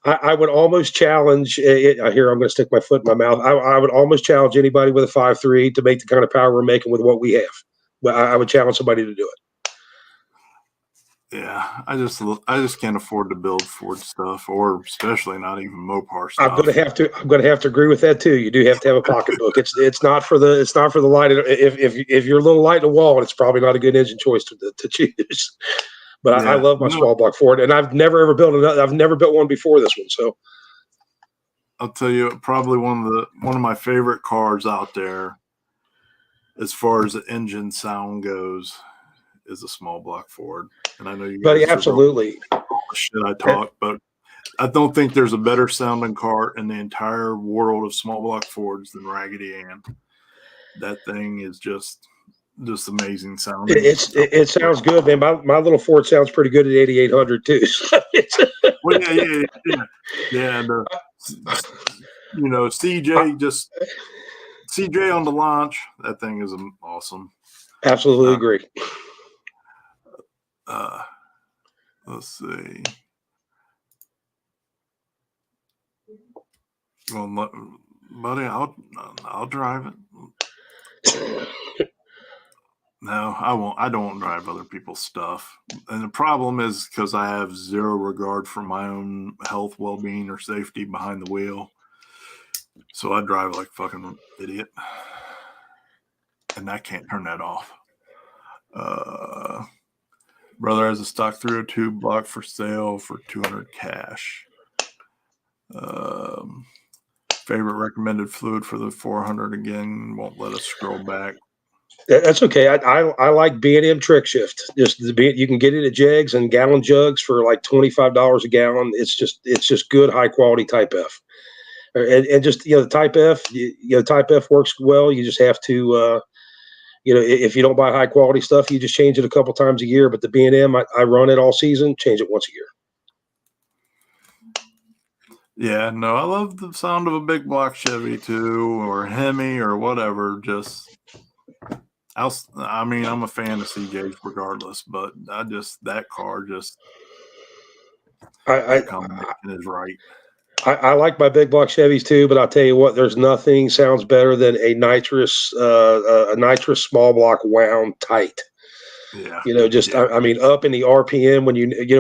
[SPEAKER 2] I would almost challenge here. I'm going to stick my foot in my mouth. I would almost challenge anybody with a 5.3 to make the kind of power we're making with what we have. But I would challenge somebody to do it.
[SPEAKER 1] Yeah, I just can't afford to build Ford stuff, or especially not even Mopar stuff.
[SPEAKER 2] I'm gonna have to agree with that too. You do have to have a pocketbook. It's not for the light. If you're a little light in the wall, it's probably not a good engine choice to choose. But I
[SPEAKER 1] Yeah.
[SPEAKER 2] love my small block Ford, and I've never ever built another. I've never built one before this one. So
[SPEAKER 1] I'll tell you, probably one of my favorite cars out there, as far as the engine sound goes, is a small block Ford. And I know you
[SPEAKER 2] but
[SPEAKER 1] guys are
[SPEAKER 2] absolutely,
[SPEAKER 1] the shit I talk, but I don't think there's a better sounding car in the entire world of small block Fords than Raggedy Ann. That thing is just amazing sounding.
[SPEAKER 2] it sounds good, man. My little Ford sounds pretty good at 8,800 too.
[SPEAKER 1] Well, yeah. And CJ on the launch. That thing is awesome.
[SPEAKER 2] Absolutely agree.
[SPEAKER 1] Let's see. Well, buddy, I'll drive it. No, I won't. I don't drive other people's stuff. And the problem is because I have zero regard for my own health, well-being, or safety behind the wheel. So I drive like a fucking idiot. And I can't turn that off. Brother has a stock 302 block for sale for $200 cash. Favorite recommended fluid for the 400 again. Won't let us scroll back.
[SPEAKER 2] That's okay. I like B&M Trick Shift. You can get it at Jegs and gallon jugs for like $25 a gallon. It's just good high quality Type F. And just the Type F, Type F works well. You just have to if you don't buy high quality stuff, you just change it a couple times a year. But the B&M, I run it all season, change it once a year.
[SPEAKER 1] Yeah, no, I love the sound of a big block Chevy too, or Hemi or whatever. I'm a fan of CJ's regardless, but that combination is right.
[SPEAKER 2] I like my big block Chevys too, but I'll tell you what, there's nothing sounds better than a nitrous small block wound tight.
[SPEAKER 1] Yeah.
[SPEAKER 2] I mean, up in the RPM when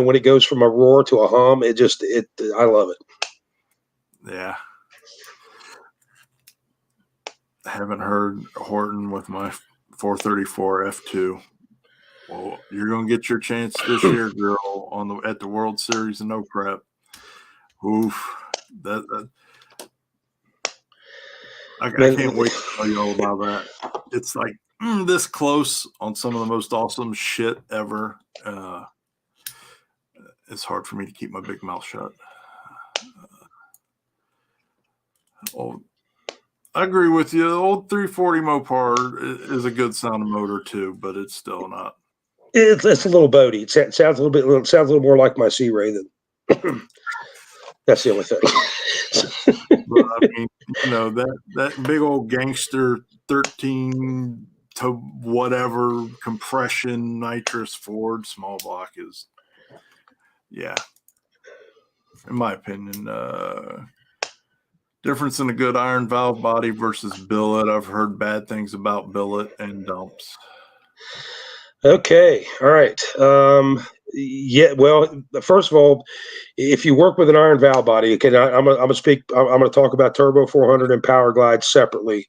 [SPEAKER 2] when it goes from a roar to a hum, I love it.
[SPEAKER 1] Yeah. I haven't heard Horton with my 434 F2. Well, you're gonna get your chance this year, girl, at the World Series of No Prep. Oof. I can't wait to tell you all about that. It's like this close on some of the most awesome shit ever. It's hard for me to keep my big mouth shut. I agree with you. The old 340 Mopar is a good sounding motor too, but it's still not.
[SPEAKER 2] It's a little boaty. It sounds a little more like my C-Ray than. That's the only thing.
[SPEAKER 1] But I mean, that big old gangster 13 to whatever compression nitrous Ford small block is, yeah, in my opinion, difference in a good iron valve body versus billet. I've heard bad things about billet and dumps.
[SPEAKER 2] Okay. All right. Yeah. Well, first of all, if you work with an iron valve body, okay, I'm gonna talk about Turbo 400 and Powerglide separately.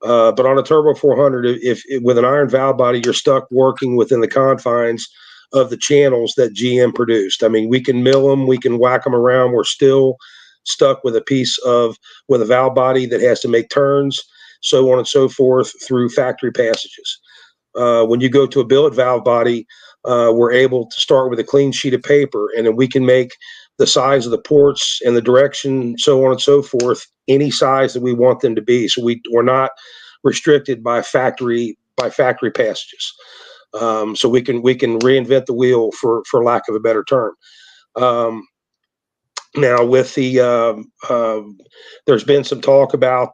[SPEAKER 2] But on a Turbo 400, if with an iron valve body, you're stuck working within the confines of the channels that GM produced. I mean, we can mill them, we can whack them around. We're still stuck with with a valve body that has to make turns, so on and so forth through factory passages. When you go to a billet valve body, we're able to start with a clean sheet of paper, and then we can make the size of the ports and the direction, so on and so forth, any size that we want them to be. So we're not restricted by factory passages. So we can reinvent the wheel for lack of a better term. Now with there's been some talk about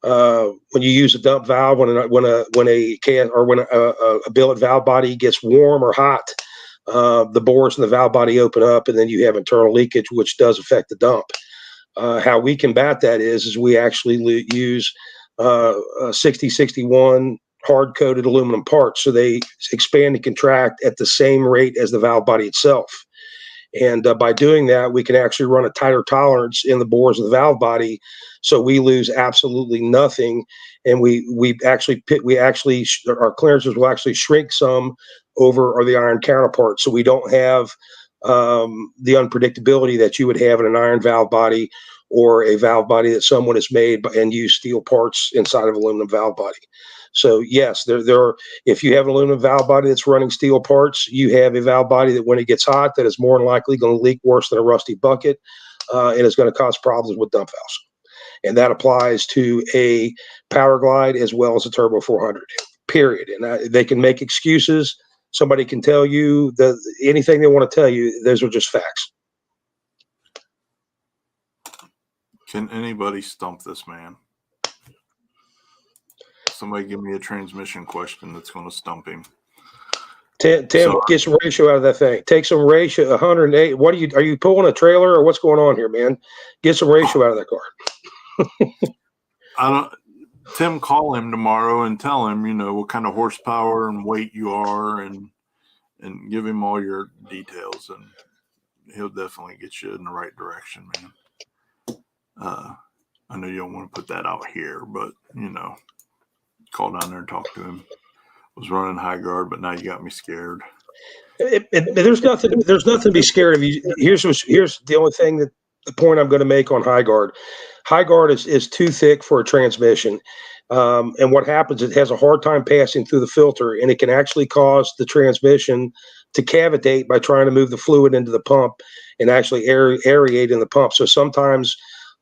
[SPEAKER 2] when you use a dump valve, when a billet valve body gets warm or hot, the bores in the valve body open up, and then you have internal leakage, which does affect the dump. How we combat that is we actually use 6061 hard coated aluminum parts, so they expand and contract at the same rate as the valve body itself. And by doing that, we can actually run a tighter tolerance in the bores of the valve body, so we lose absolutely nothing. And our clearances will actually shrink some over are the iron counterparts. So we don't have the unpredictability that you would have in an iron valve body or a valve body that someone has made and used steel parts inside of aluminum valve body. So yes, there are, if you have an aluminum valve body that's running steel parts, you have a valve body that when it gets hot, that is more than likely going to leak worse than a rusty bucket, and is going to cause problems with dump valves. And that applies to a Powerglide as well as a Turbo 400, period. And they can make excuses. Somebody can tell you anything they want to tell you. Those are just facts.
[SPEAKER 1] Can anybody stump this man? Somebody give me a transmission question that's going to stump him.
[SPEAKER 2] Tim, get some ratio out of that thing. Take some ratio. 108. What are you pulling a trailer or what's going on here, man? Get some ratio out of that car.
[SPEAKER 1] Tim, call him tomorrow and tell him, what kind of horsepower and weight you are, and give him all your details, and he'll definitely get you in the right direction, man. I know you don't want to put that out here, but call down there and talk to him. Was running high guard, but now you got me scared.
[SPEAKER 2] There's nothing to be scared of. Here's the only thing the point I'm going to make on high guard. High guard is too thick for a transmission, and what happens? It has a hard time passing through the filter, and it can actually cause the transmission to cavitate by trying to move the fluid into the pump and actually aerate in the pump. So sometimes.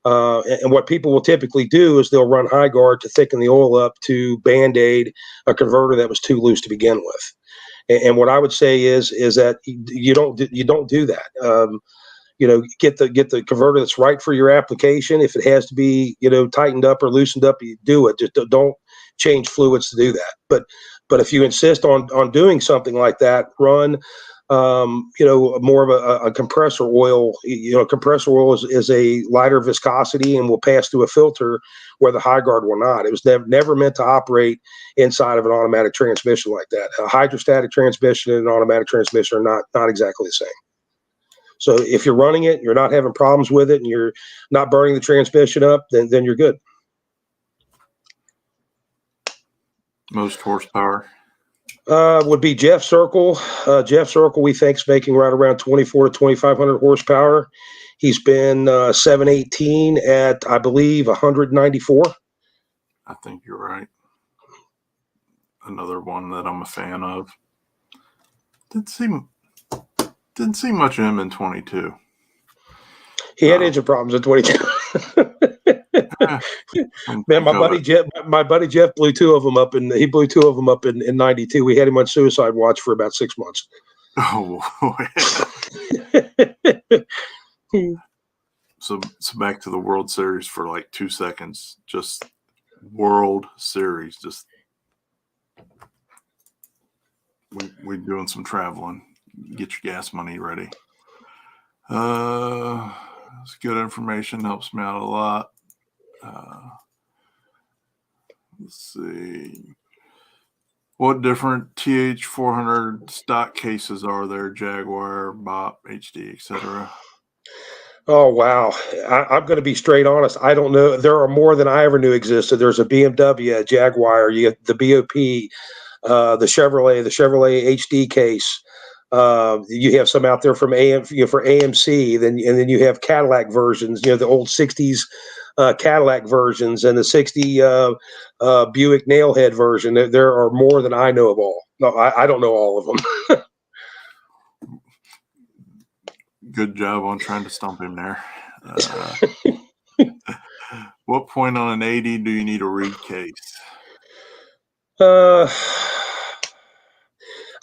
[SPEAKER 2] And what people will typically do is they'll run high guard to thicken the oil up to band-aid a converter that was too loose to begin with. And what I would say is that you don't do that. Get the converter that's right for your application. If it has to be tightened up or loosened up, you do it. Just don't change fluids to do that. But if you insist on doing something like that, run. More of a compressor oil. Compressor oil is a lighter viscosity and will pass through a filter where the high guard will not. It was never meant to operate inside of an automatic transmission like that. A hydrostatic transmission and an automatic transmission are not exactly the same. So if you're running it, you're not having problems with it, and you're not burning the transmission up, then you're good.
[SPEAKER 1] Most horsepower.
[SPEAKER 2] Would be Jeff Circle. Jeff Circle, we think, is making right around 2,400 to 2,500 horsepower. He's been 718 at, I believe, 194.
[SPEAKER 1] I think you're right. Another one that I'm a fan of. Didn't see much of him in 22.
[SPEAKER 2] He had engine problems in 22. Man, my buddy Jeff blew two of them up, and he blew two of them up in 92. We had him on suicide watch for about 6 months.
[SPEAKER 1] Oh, so back to the World Series for like 2 seconds. Just World Series. Just we're doing some traveling. Get your gas money ready. It's good information. Helps me out a lot. Let's see. What different TH400 stock cases are there? Jaguar, BOP, HD, etc.
[SPEAKER 2] Oh, wow. I'm going to be straight honest. I don't know. There are more than I ever knew existed. There's a BMW, a Jaguar, you have the BOP, the Chevrolet HD case. You have some out there from for AMC, and then you have Cadillac versions, the old 60s Cadillac versions and the 60 Buick Nailhead version. There are more than I know of all. No, I don't know all of them.
[SPEAKER 1] Good job on trying to stump him there. What point on an 80 do you need a reed case?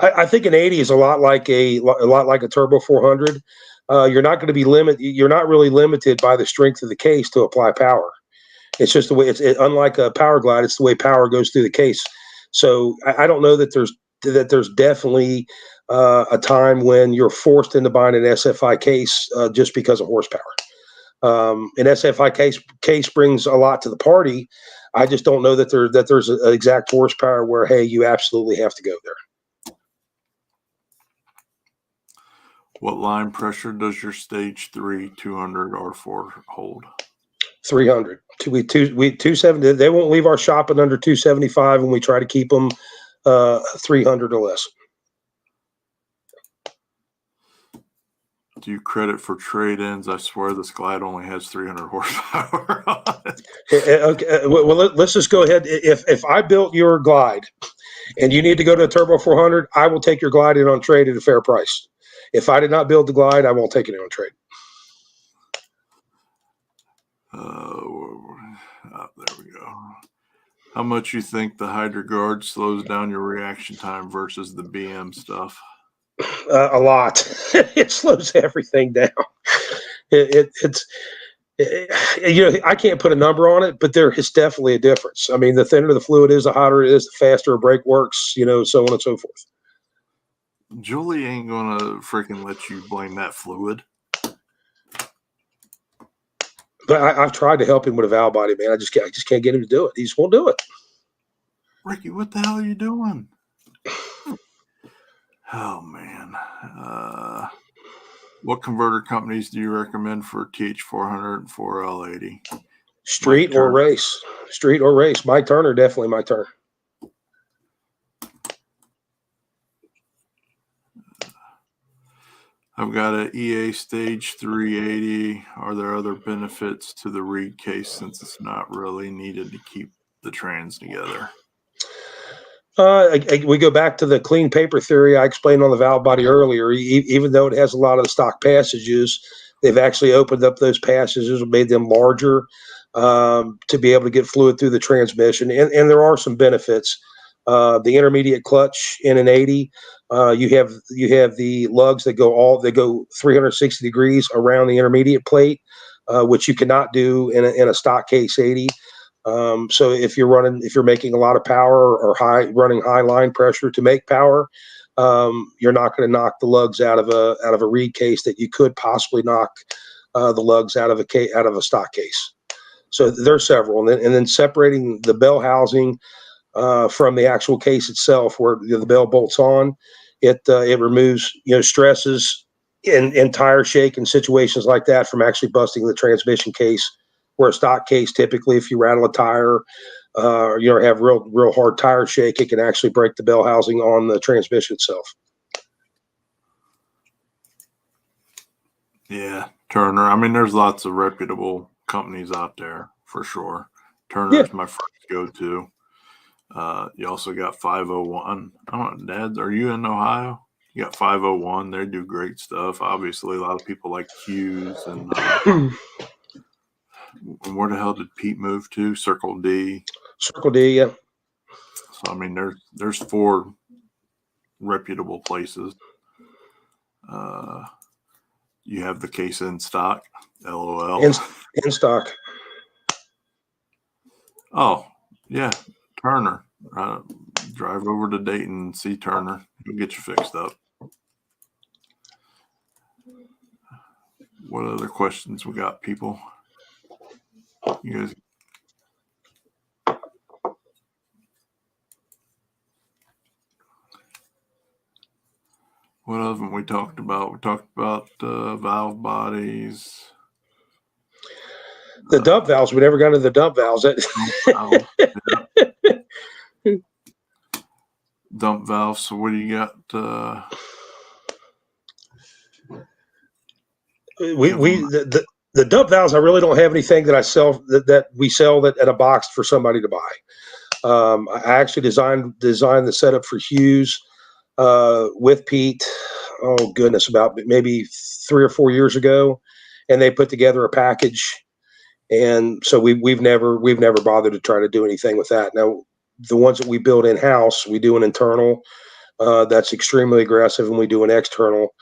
[SPEAKER 2] I think an 80 is a lot like a Turbo 400. You're not going to be limited. You're not really limited by the strength of the case to apply power. It's just the way unlike a Powerglide. It's the way power goes through the case. So I don't know that there's definitely a time when you're forced into buying an SFI case just because of horsepower. An SFI case brings a lot to the party. I just don't know that there's an exact horsepower where, hey, you absolutely have to go there.
[SPEAKER 1] What line pressure does your stage 3 200 R4 hold?
[SPEAKER 2] 300. We 270. They won't leave our shop at under 275, and we try to keep them 300 or less.
[SPEAKER 1] do you credit for trade-ins? I swear this Glide only has 300 horsepower on it.
[SPEAKER 2] Okay, well, let's just go ahead. If I built your Glide and you need to go to a Turbo 400, I will take your Glide in on trade at a fair price. If I did not build the Glide, I won't take it in on trade.
[SPEAKER 1] There we go. How much you think the Hydra Guard slows down your reaction time versus the BM stuff?
[SPEAKER 2] A lot. It slows everything down. It's I can't put a number on it, but there is definitely a difference. I mean, the thinner the fluid is, the hotter it is, the faster a brake works, so on and so forth.
[SPEAKER 1] Julie ain't gonna freaking let you blame that fluid.
[SPEAKER 2] But I've tried to help him with a valve body, man. I just can't get him to do it. He just won't do it.
[SPEAKER 1] Ricky, what the hell are you doing? Oh man. What converter companies do you recommend for TH400 and 4L80?
[SPEAKER 2] Street or race? Street or race? Mike Turner, definitely Mike Turner.
[SPEAKER 1] I've got an EA Stage 380. Are there other benefits to the reed case since it's not really needed to keep the trans together?
[SPEAKER 2] We go back to the clean paper theory I explained on the valve body earlier. Even though it has a lot of the stock passages, they've actually opened up those passages and made them larger to be able to get fluid through the transmission. And there are some benefits. The intermediate clutch in an 80, you have the lugs that go 360 degrees around the intermediate plate, which you cannot do in a stock case 80. So if you're making a lot of power or running high line pressure to make power, you're not going to knock the lugs out of a reed case that you could possibly knock the lugs out of a stock case. So there's several, and then separating the bell housing from the actual case itself, where the bell bolts on, it removes stresses in tire shake and situations like that from actually busting the transmission case. Where a stock case, typically, if you rattle a tire, or have real hard tire shake, it can actually break the bell housing on the transmission itself.
[SPEAKER 1] Yeah, Turner. I mean, there's lots of reputable companies out there for sure. Turner's my first go-to. You also got 501. I don't know, Dad, are you in Ohio? You got 501. They do great stuff. Obviously, a lot of people like Hughes and where the hell did Pete move to? Circle D.
[SPEAKER 2] Circle D, yeah.
[SPEAKER 1] So I mean, there's 4 reputable places. You have the case in stock. LOL.
[SPEAKER 2] In stock.
[SPEAKER 1] Oh yeah, Turner. Drive over to Dayton and see Turner. He'll get you fixed up. What other questions we got, people? You guys. What haven't we talked about? We talked about valve bodies.
[SPEAKER 2] The dump valves. We never got into the dump valves.
[SPEAKER 1] Dump valves. So what do you got?
[SPEAKER 2] The dump valves. I really don't have anything that I sell that we sell that at a box for somebody to buy. I actually designed the setup for Hughes with Pete. Oh goodness, about maybe 3 or 4 years ago, and they put together a package. And so we've never bothered to try to do anything with that. Now, the ones that we build in house, we do an internal that's extremely aggressive, and we do an external,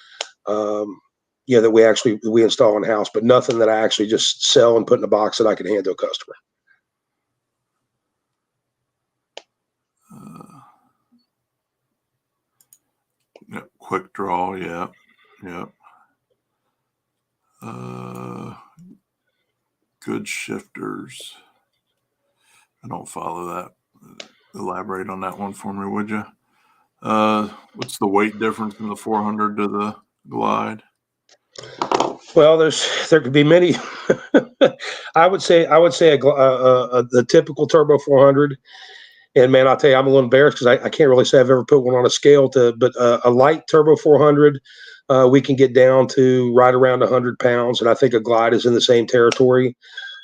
[SPEAKER 2] that we install in house, but nothing that I actually just sell and put in a box that I can hand to a customer.
[SPEAKER 1] Quick draw, yeah. Good shifters. I don't follow that. Elaborate on that one for me, would you? What's the weight difference from the 400 to the Glide?
[SPEAKER 2] Well, there could be many. I would say the typical Turbo 400 And man, I'll tell you, I'm a little embarrassed because I can't really say I've ever put one on a scale but a light turbo 400, we can get down to right around 100 pounds. And I think a glide is in the same territory.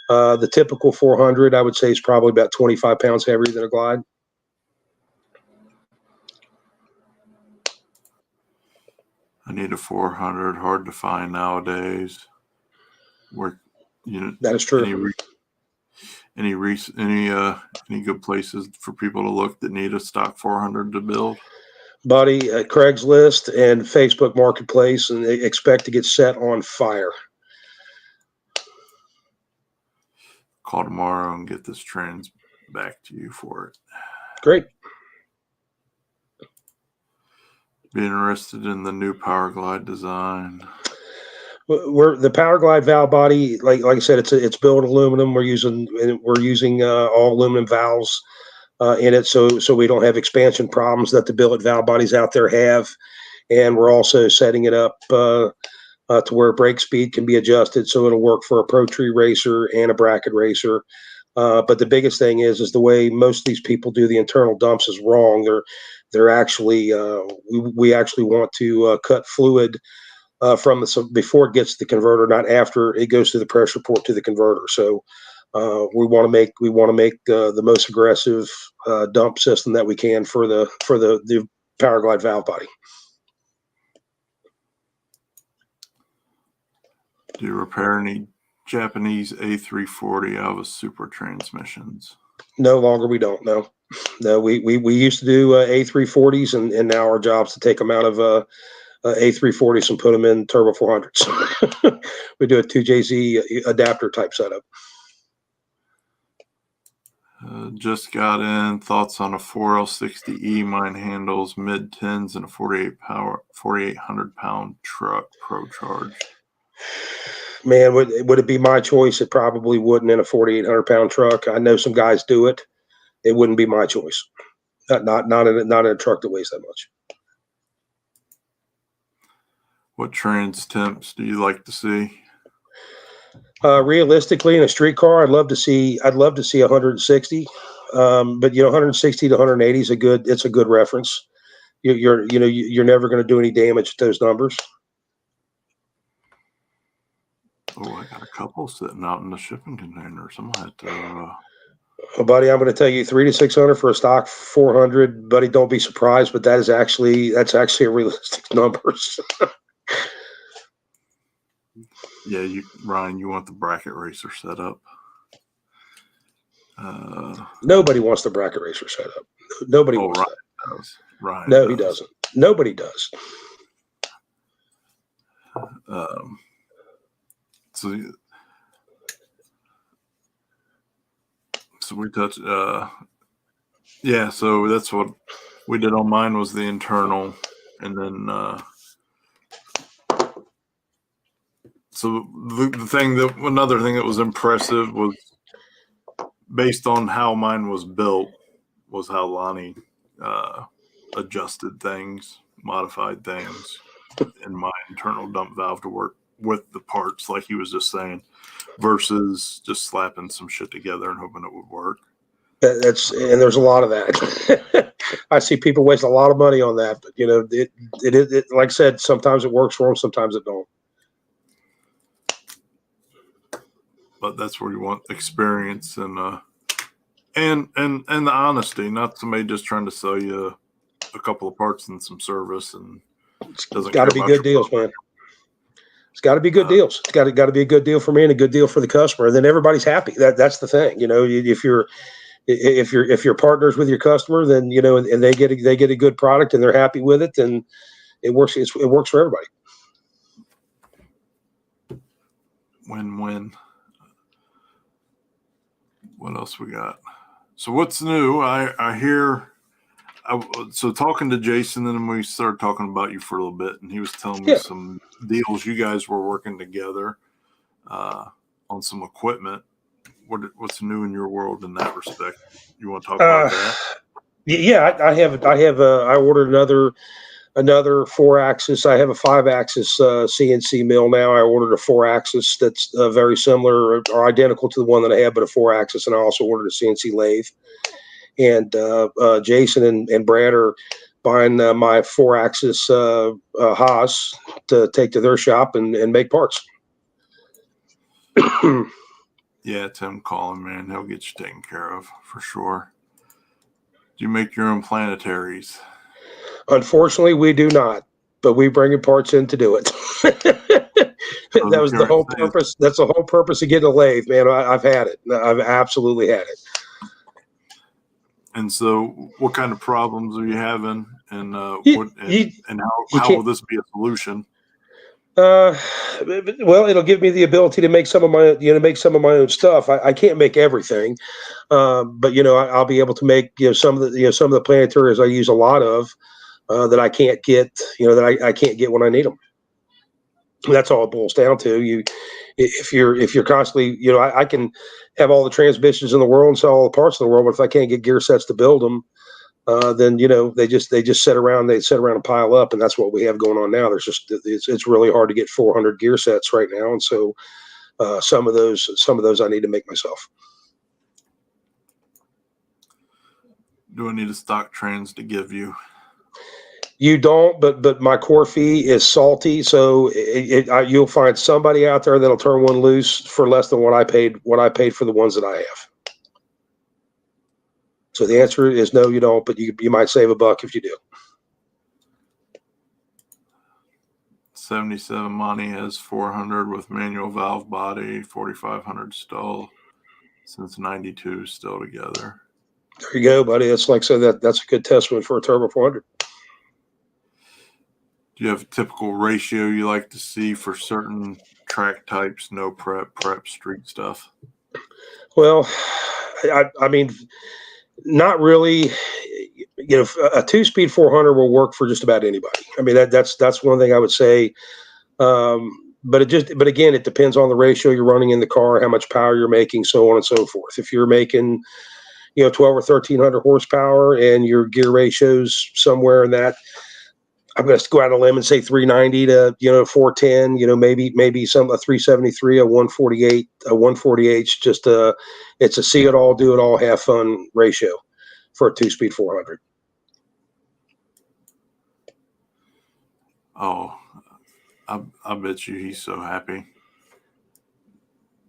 [SPEAKER 2] The typical 400, I would say, is probably about 25 pounds heavier than a glide.
[SPEAKER 1] I need a 400. Hard to find nowadays.
[SPEAKER 2] That is true.
[SPEAKER 1] Any good places for people to look that need a stock 400 to build?
[SPEAKER 2] Buddy, Craigslist and Facebook Marketplace, and they expect to get set on fire.
[SPEAKER 1] Call tomorrow and get this trans back to you for it.
[SPEAKER 2] Great.
[SPEAKER 1] Be interested in the new Powerglide design.
[SPEAKER 2] We're the Powerglide valve body, like I said, it's built aluminum. We're using all aluminum valves in it, so we don't have expansion problems that the billet valve bodies out there have. And we're also setting it up to where brake speed can be adjusted, so it'll work for a pro tree racer and a bracket racer. But the biggest thing is the way most of these people do the internal dumps is wrong. They're actually we actually want to cut fluid before it gets to the converter, not after it goes through the pressure port to the converter. So we want to make the most aggressive dump system that we can for the Powerglide valve body.
[SPEAKER 1] Do you repair any Japanese A340 Alva super transmissions?
[SPEAKER 2] No longer, we don't. No, we used to do A340s, and now our job's to take them out of A340s and put them in turbo 400s. We do a 2JZ adapter type setup.
[SPEAKER 1] Just got in. Thoughts on a 4L60E mine handles, mid 10s, and a 4,800 pound truck pro charge.
[SPEAKER 2] Man, would it be my choice? It probably wouldn't in a 4,800 pound truck. I know some guys do it. It wouldn't be my choice. Not in a truck that weighs that much.
[SPEAKER 1] What trans temps do you like to see?
[SPEAKER 2] Realistically, in a street car, I'd love to see 160. But 160 to 180 is it's a good reference. You're never going to do any damage to those numbers.
[SPEAKER 1] Oh, I got a couple sitting out in the shipping containers. I'm gonna have to.
[SPEAKER 2] Well, buddy, I'm going to tell you 300 to 600 for a stock 400. Buddy, don't be surprised, but that's actually a realistic numbers.
[SPEAKER 1] Yeah, Ryan, you want the bracket racer set up?
[SPEAKER 2] Nobody wants the bracket racer set up. Nobody wants
[SPEAKER 1] Ryan
[SPEAKER 2] that.
[SPEAKER 1] Does. Ryan
[SPEAKER 2] no,
[SPEAKER 1] does.
[SPEAKER 2] He doesn't. Nobody does.
[SPEAKER 1] So we touched. Yeah, so that's what we did on mine was the internal, and then so another thing that was impressive was based on how mine was built was how Lonnie adjusted things, modified things in my internal dump valve to work with the parts, like he was just saying, versus just slapping some shit together and hoping it would work.
[SPEAKER 2] And there's a lot of that. I see people waste a lot of money on that, but it like I said, sometimes it works for them, sometimes it don't.
[SPEAKER 1] But that's where you want experience and the honesty, not somebody just trying to sell you a couple of parts and some service and doesn't.
[SPEAKER 2] Got to be good deals, man. It's got to be good deals. It's got to be a good deal for me and a good deal for the customer. And then everybody's happy. That's the thing. If you're partners with your customer, then and they get a good product and they're happy with it, then it works. It works for everybody.
[SPEAKER 1] Win-win. What else we got? So what's new? I hear. So talking to Jason, and then we started talking about you for a little bit, and he was telling me some deals you guys were working together on some equipment. What's new in your world in that respect? You want to talk about that?
[SPEAKER 2] Yeah, I ordered another 4-axis. I have a 5-axis CNC mill now. I ordered a 4-axis that's very similar or identical to the one that I have, but a 4-axis, and I also ordered a CNC lathe. and Jason and Brad are buying my 4-axis Haas to take to their shop and make parts.
[SPEAKER 1] Yeah, Tim, call him, man. He'll get you taken care of for sure. Do you make your own planetaries?
[SPEAKER 2] Unfortunately, we do not, but we bring in parts in to do it. That was the whole purpose. That's the whole purpose of getting a lathe, man. I've had it. I've absolutely had it.
[SPEAKER 1] And so, what kind of problems are you having, and how will this be a solution?
[SPEAKER 2] Well, it'll give me the ability to make some of my own stuff. I can't make everything, but I'll be able to make some of the planetariums I use a lot of that I can't get I can't get when I need them. That's all it boils down to. If you're constantly, I can have all the transmissions in the world and sell all the parts in the world, but if I can't get gear sets to build them, then they just sit around and pile up, and that's what we have going on now. It's really hard to get 400 gear sets right now, and so some of those I need to make myself.
[SPEAKER 1] Do I need a stock trans to give you?
[SPEAKER 2] You don't, but my core fee is salty, so you'll find somebody out there that'll turn one loose for less than what I paid for the ones that I have. So the answer is no, you don't, but you might save $1 if you do.
[SPEAKER 1] 77 Monty has 400 with manual valve body, 4500 stall. Since 92, still together.
[SPEAKER 2] There you go, buddy. That's like so that's a good testament for a Turbo 400.
[SPEAKER 1] Do you have a typical ratio you like to see for certain track types? No prep, street stuff.
[SPEAKER 2] Well, I mean, not really. A 2-speed 400 will work for just about anybody. I mean, that's one thing I would say. But again, it depends on the ratio you're running in the car, how much power you're making, so on and so forth. If you're making 12 or 1300 horsepower and your gear ratios somewhere in that, I'm going to go out on a limb and say 390 to 410. Maybe a 373, a 148, a 148. Just it's a see it all, do it all, have fun ratio for a 2-speed 400.
[SPEAKER 1] Oh, I bet you he's so happy.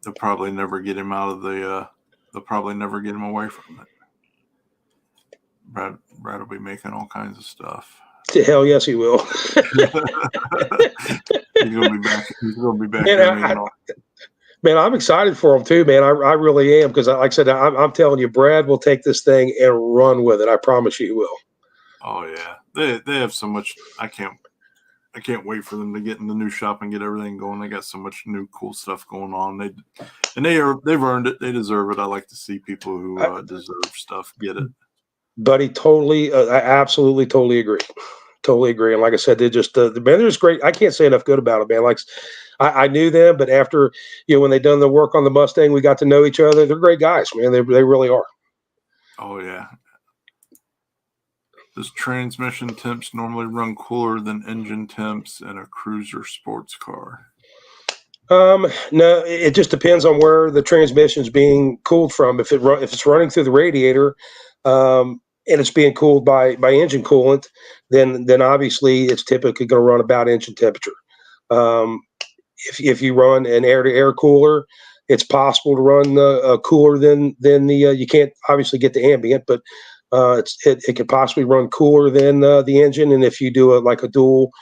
[SPEAKER 1] They'll probably never get him out of the. They'll probably never get him away from it. Brad will be making all kinds of stuff.
[SPEAKER 2] Hell yes, he will.
[SPEAKER 1] He's gonna be back. He's gonna be back.
[SPEAKER 2] Man, I'm excited for him too, man. I really am, because, like I said, I'm telling you, Brad will take this thing and run with it. I promise you, he will.
[SPEAKER 1] Oh yeah, they have so much. I can't wait for them to get in the new shop and get everything going. They got so much new cool stuff going on. They've earned it. They deserve it. I like to see people who deserve stuff get it.
[SPEAKER 2] Buddy, totally, I absolutely, totally agree. Totally agree. And like I said, they're just the man. They're just great. I can't say enough good about it, man. Like I knew them, but after when they done the work on the Mustang, we got to know each other. They're great guys, man. They really are.
[SPEAKER 1] Oh yeah. Does transmission temps normally run cooler than engine temps in a cruiser sports car?
[SPEAKER 2] No, it just depends on where the transmission is being cooled from. If it's running through the radiator, and it's being cooled by engine coolant, then obviously it's typically going to run about engine temperature. If you run an air-to-air cooler, it's possible to run cooler than the. You can't obviously get the ambient, but it could possibly run cooler than the engine. And if you do a dual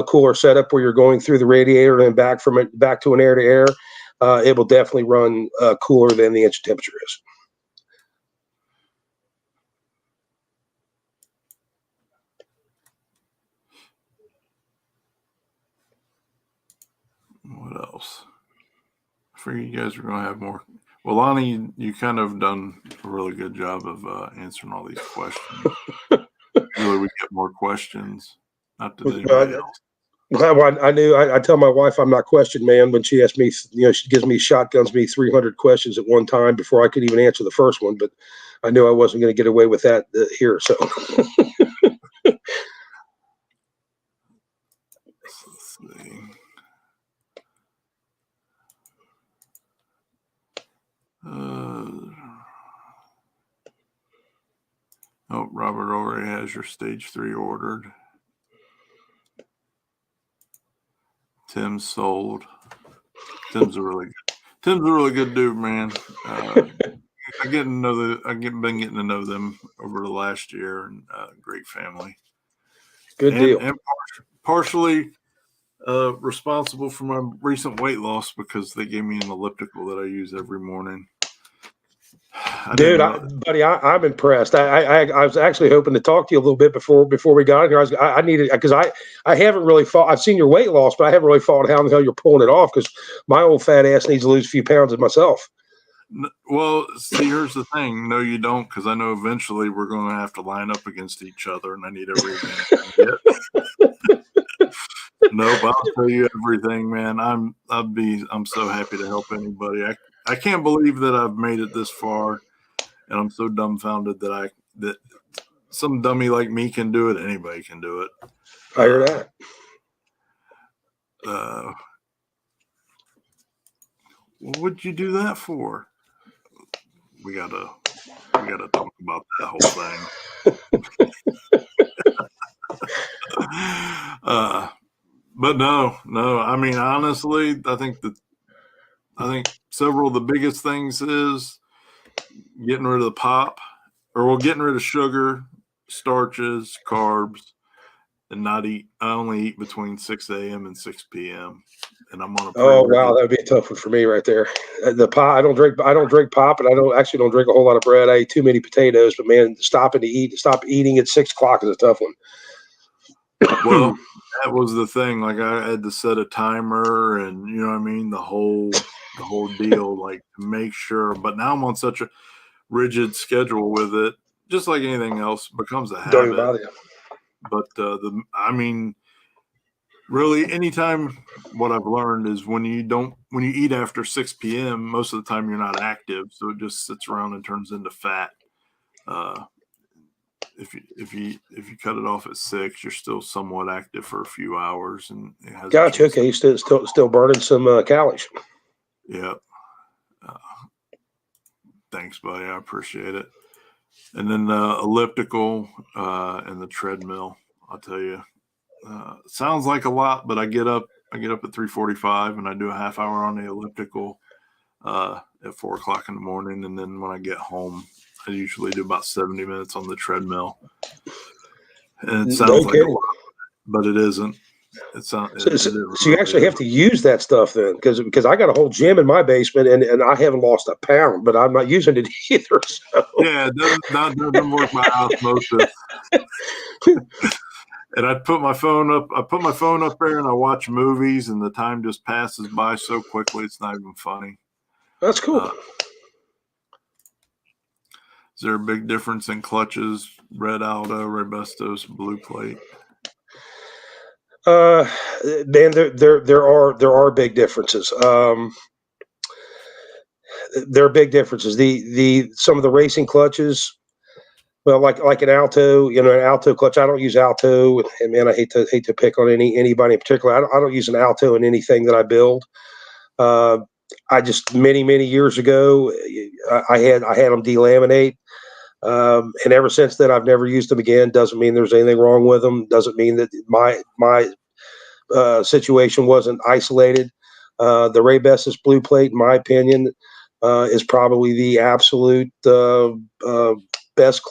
[SPEAKER 2] cooler setup where you're going through the radiator and back to an air-to-air, it will definitely run cooler than the engine temperature is.
[SPEAKER 1] What else? I figured you guys were going to have more. Well, Lonnie, you kind of done a really good job of answering all these questions. Really, we get more questions. Not that anybody else.
[SPEAKER 2] Well, I tell my wife I'm not question man when she asks me, she gives me shotguns me 300 questions at one time before I could even answer the first one. But I knew I wasn't going to get away with that here. So.
[SPEAKER 1] Let's see. Robert already has your stage 3 ordered. Tim's sold. Tim's a really good dude, man. I've been getting to know them over the last year, and great family.
[SPEAKER 2] Good deal.
[SPEAKER 1] And partially responsible for my recent weight loss because they gave me an elliptical that I use every morning.
[SPEAKER 2] Dude, buddy, I'm impressed. I was actually hoping to talk to you a little bit before we got here. I needed, because I haven't really thought. I've seen your weight loss, but I haven't really thought how the hell you're pulling it off, because my old fat ass needs to lose a few pounds myself.
[SPEAKER 1] Well, see, here's the thing. No, you don't, because I know eventually we're going to have to line up against each other, and I need every advantage I can get. Nope, I'll tell you everything, man. I'm so happy to help anybody. I can't believe that I've made it this far, and I'm so dumbfounded that some dummy like me can do it. Anybody can do it.
[SPEAKER 2] I hear that.
[SPEAKER 1] What would you do that for? We gotta talk about that whole thing. But no. I mean, honestly, I think several of the biggest things is getting rid of the pop, getting rid of sugar, starches, carbs, and not eat. I only eat between 6 a.m. and 6 p.m. and I'm on a.
[SPEAKER 2] Oh wow, that would be a tough one for me right there. The pop, I don't drink pop, and I don't drink a whole lot of bread. I eat too many potatoes, but man, stop eating at 6 o'clock is a tough one.
[SPEAKER 1] Well, that was the thing. Like, I had to set a timer, and you know what I mean, the whole deal, like, to make sure. But now I'm on such a rigid schedule with it, just like anything else, becomes a habit.
[SPEAKER 2] Don't even bother you.
[SPEAKER 1] But really, anytime, what I've learned is when you eat after 6 p.m., most of the time you're not active, so it just sits around and turns into fat. If you cut it off at 6, you're still somewhat active for a few hours, and it has.
[SPEAKER 2] Gotcha. Okay, you still burning some calories.
[SPEAKER 1] Yeah. Thanks, buddy. I appreciate it. And then the elliptical and the treadmill. I'll tell you, sounds like a lot, but I get up at 3:45 and I do a half hour on the elliptical at 4 o'clock in the morning, and then when I get home, I usually do about 70 minutes on the treadmill. And it sounds like a lot, but it isn't.
[SPEAKER 2] So you actually have to use that stuff then, because I got a whole gym in my basement, and I haven't lost a pound, but I'm not using it either. So.
[SPEAKER 1] Yeah, it doesn't work by osmosis. And I put my phone up there, and I watch movies, and the time just passes by so quickly. It's not even funny.
[SPEAKER 2] That's cool.
[SPEAKER 1] Is there a big difference in clutches, Red Aldo, Robustos, Blue Plate?
[SPEAKER 2] Man, there are big differences. There are big differences. Some of the racing clutches, well, like an Alto, an Alto clutch. I don't use Alto, and man, I hate to pick on anybody in particular. I don't use an Alto in anything that I build. I just many years ago, I had them delaminate. And ever since then, I've never used them again. Doesn't mean there's anything wrong with them. Doesn't mean that my situation wasn't isolated. The Ray Bessis Blue Plate, in my opinion, is probably the absolute best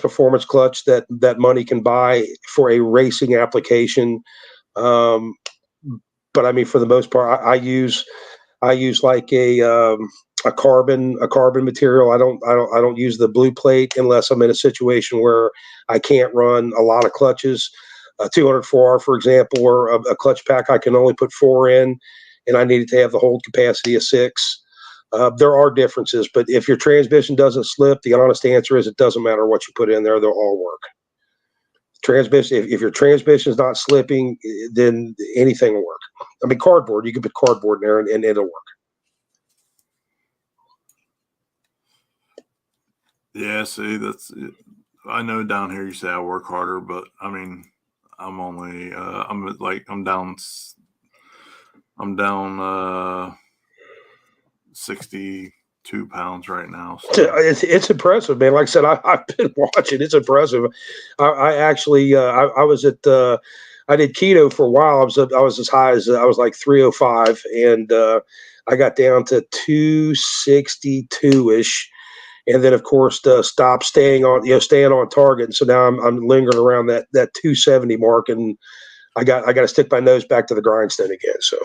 [SPEAKER 2] performance clutch that money can buy for a racing application. But I mean, for the most part, I use like a carbon material. I don't use the Blue Plate unless I'm in a situation where I can't run a lot of clutches. 204R, for example, or a clutch pack I can only put 4 in, and I needed to have the hold capacity of 6. There are differences, but if your transmission doesn't slip, the honest answer is it doesn't matter what you put in there; they'll all work. Transmission, if your transmission is not slipping, then anything will work. I mean, cardboard, you can put cardboard in there and it'll work.
[SPEAKER 1] Yeah, see, I know down here you say I work harder, but I mean, I'm only I'm down 60 2 pounds right now. So.
[SPEAKER 2] It's impressive, man. Like I said, I've been watching. It's impressive. I actually I was at I did keto for a while. I was as high as I was like 305, and I got down to 262 ish, and then of course stopped staying on target. And so now I'm lingering around that 270 mark, and I got to stick my nose back to the grindstone again. So.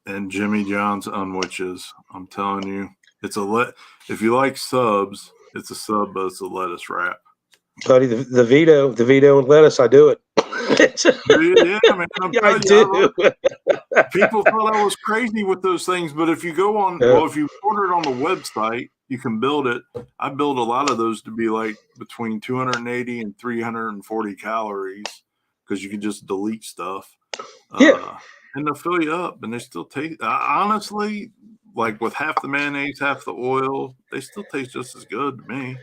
[SPEAKER 1] And Jimmy John's unwitches, I'm telling you, it's if you like subs, it's a sub, but it's a lettuce wrap.
[SPEAKER 2] Buddy, the Vito and lettuce, I do it.
[SPEAKER 1] Yeah, man,
[SPEAKER 2] I do.
[SPEAKER 1] People thought I was crazy with those things, but if you go on, if you order it on the website, you can build it. I build a lot of those to be like between 280 and 340 calories because you can just delete stuff.
[SPEAKER 2] Yeah.
[SPEAKER 1] And they'll fill you up, and they still taste. Honestly, like with half the mayonnaise, half the oil, they still taste just as good to me.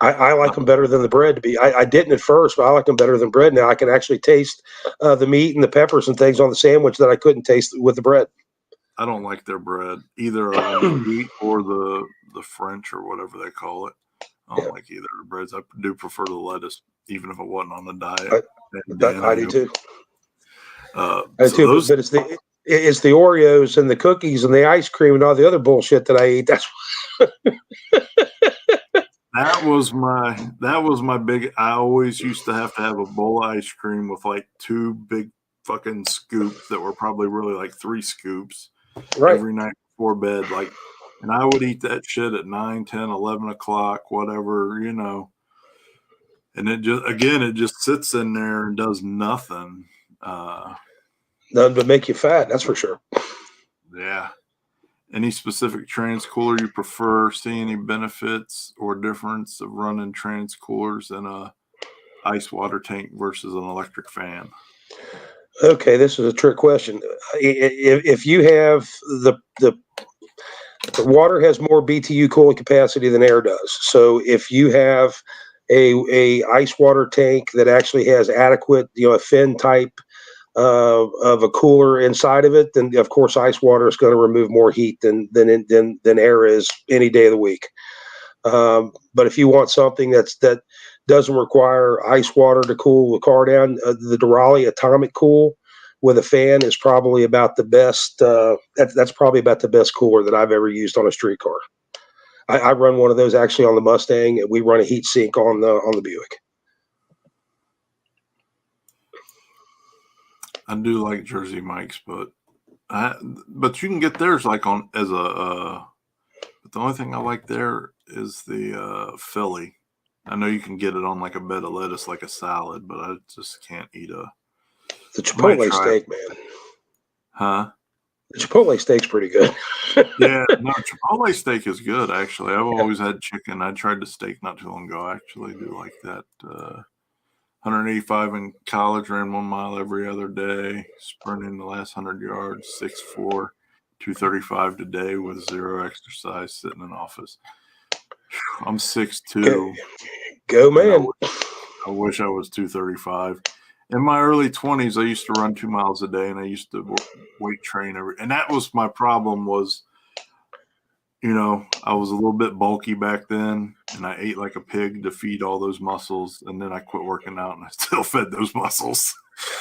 [SPEAKER 2] I like them better than the bread. I didn't at first, but I like them better than bread now. I can actually taste the meat and the peppers and things on the sandwich that I couldn't taste with the bread.
[SPEAKER 1] I don't like their bread, either the wheat or the French or whatever they call it. I don't like either of the breads. I do prefer the lettuce, even if it wasn't on the diet.
[SPEAKER 2] I do too.
[SPEAKER 1] But
[SPEAKER 2] it's the Oreos and the cookies and the ice cream and all the other bullshit that I eat. That's
[SPEAKER 1] that was my big. I always used to have a bowl of ice cream with like 2 big fucking scoops that were probably really like 3 scoops every night before bed. Like, and I would eat that shit at 9, 10, 11 o'clock, whatever, And it just sits in there and does nothing.
[SPEAKER 2] Nothing but make you fat, that's for sure.
[SPEAKER 1] Yeah. Any specific trans cooler you prefer? See any benefits or difference of running trans coolers in a ice water tank versus an electric fan?
[SPEAKER 2] Okay, this is a trick question. If you have the water has more BTU cooling capacity than air does. So if you have a ice water tank that actually has adequate, a fin type of a cooler inside of it, then of course ice water is going to remove more heat than air is any day of the week. But if you want something that doesn't require ice water to cool the car down, the Durali Atomic Cool with a fan is probably about the best. That's probably about the best cooler that I've ever used on a street car. I run one of those actually on the Mustang, and we run a heat sink on the Buick.
[SPEAKER 1] I do like Jersey Mike's, but you can get theirs like on as a. But the only thing I like there is the Philly. I know you can get it on like a bed of lettuce, like a salad, but I just can't eat the
[SPEAKER 2] Chipotle steak, man.
[SPEAKER 1] Huh?
[SPEAKER 2] The Chipotle steak's pretty good.
[SPEAKER 1] Yeah, no, Chipotle steak is good, actually. I've always had chicken. I tried the steak not too long ago. I actually do like that. 185 in college, ran 1 mile every other day, sprinting the last 100 yards, 6'4", 235 today with 0 exercise, sitting in office. I'm 6'2".
[SPEAKER 2] Go, man.
[SPEAKER 1] I wish I was 235. In my early 20s, I used to run 2 miles a day, and I used to weight train and that was my problem was, I was a little bit bulky back then, and I ate like a pig to feed all those muscles, and then I quit working out, and I still fed those muscles.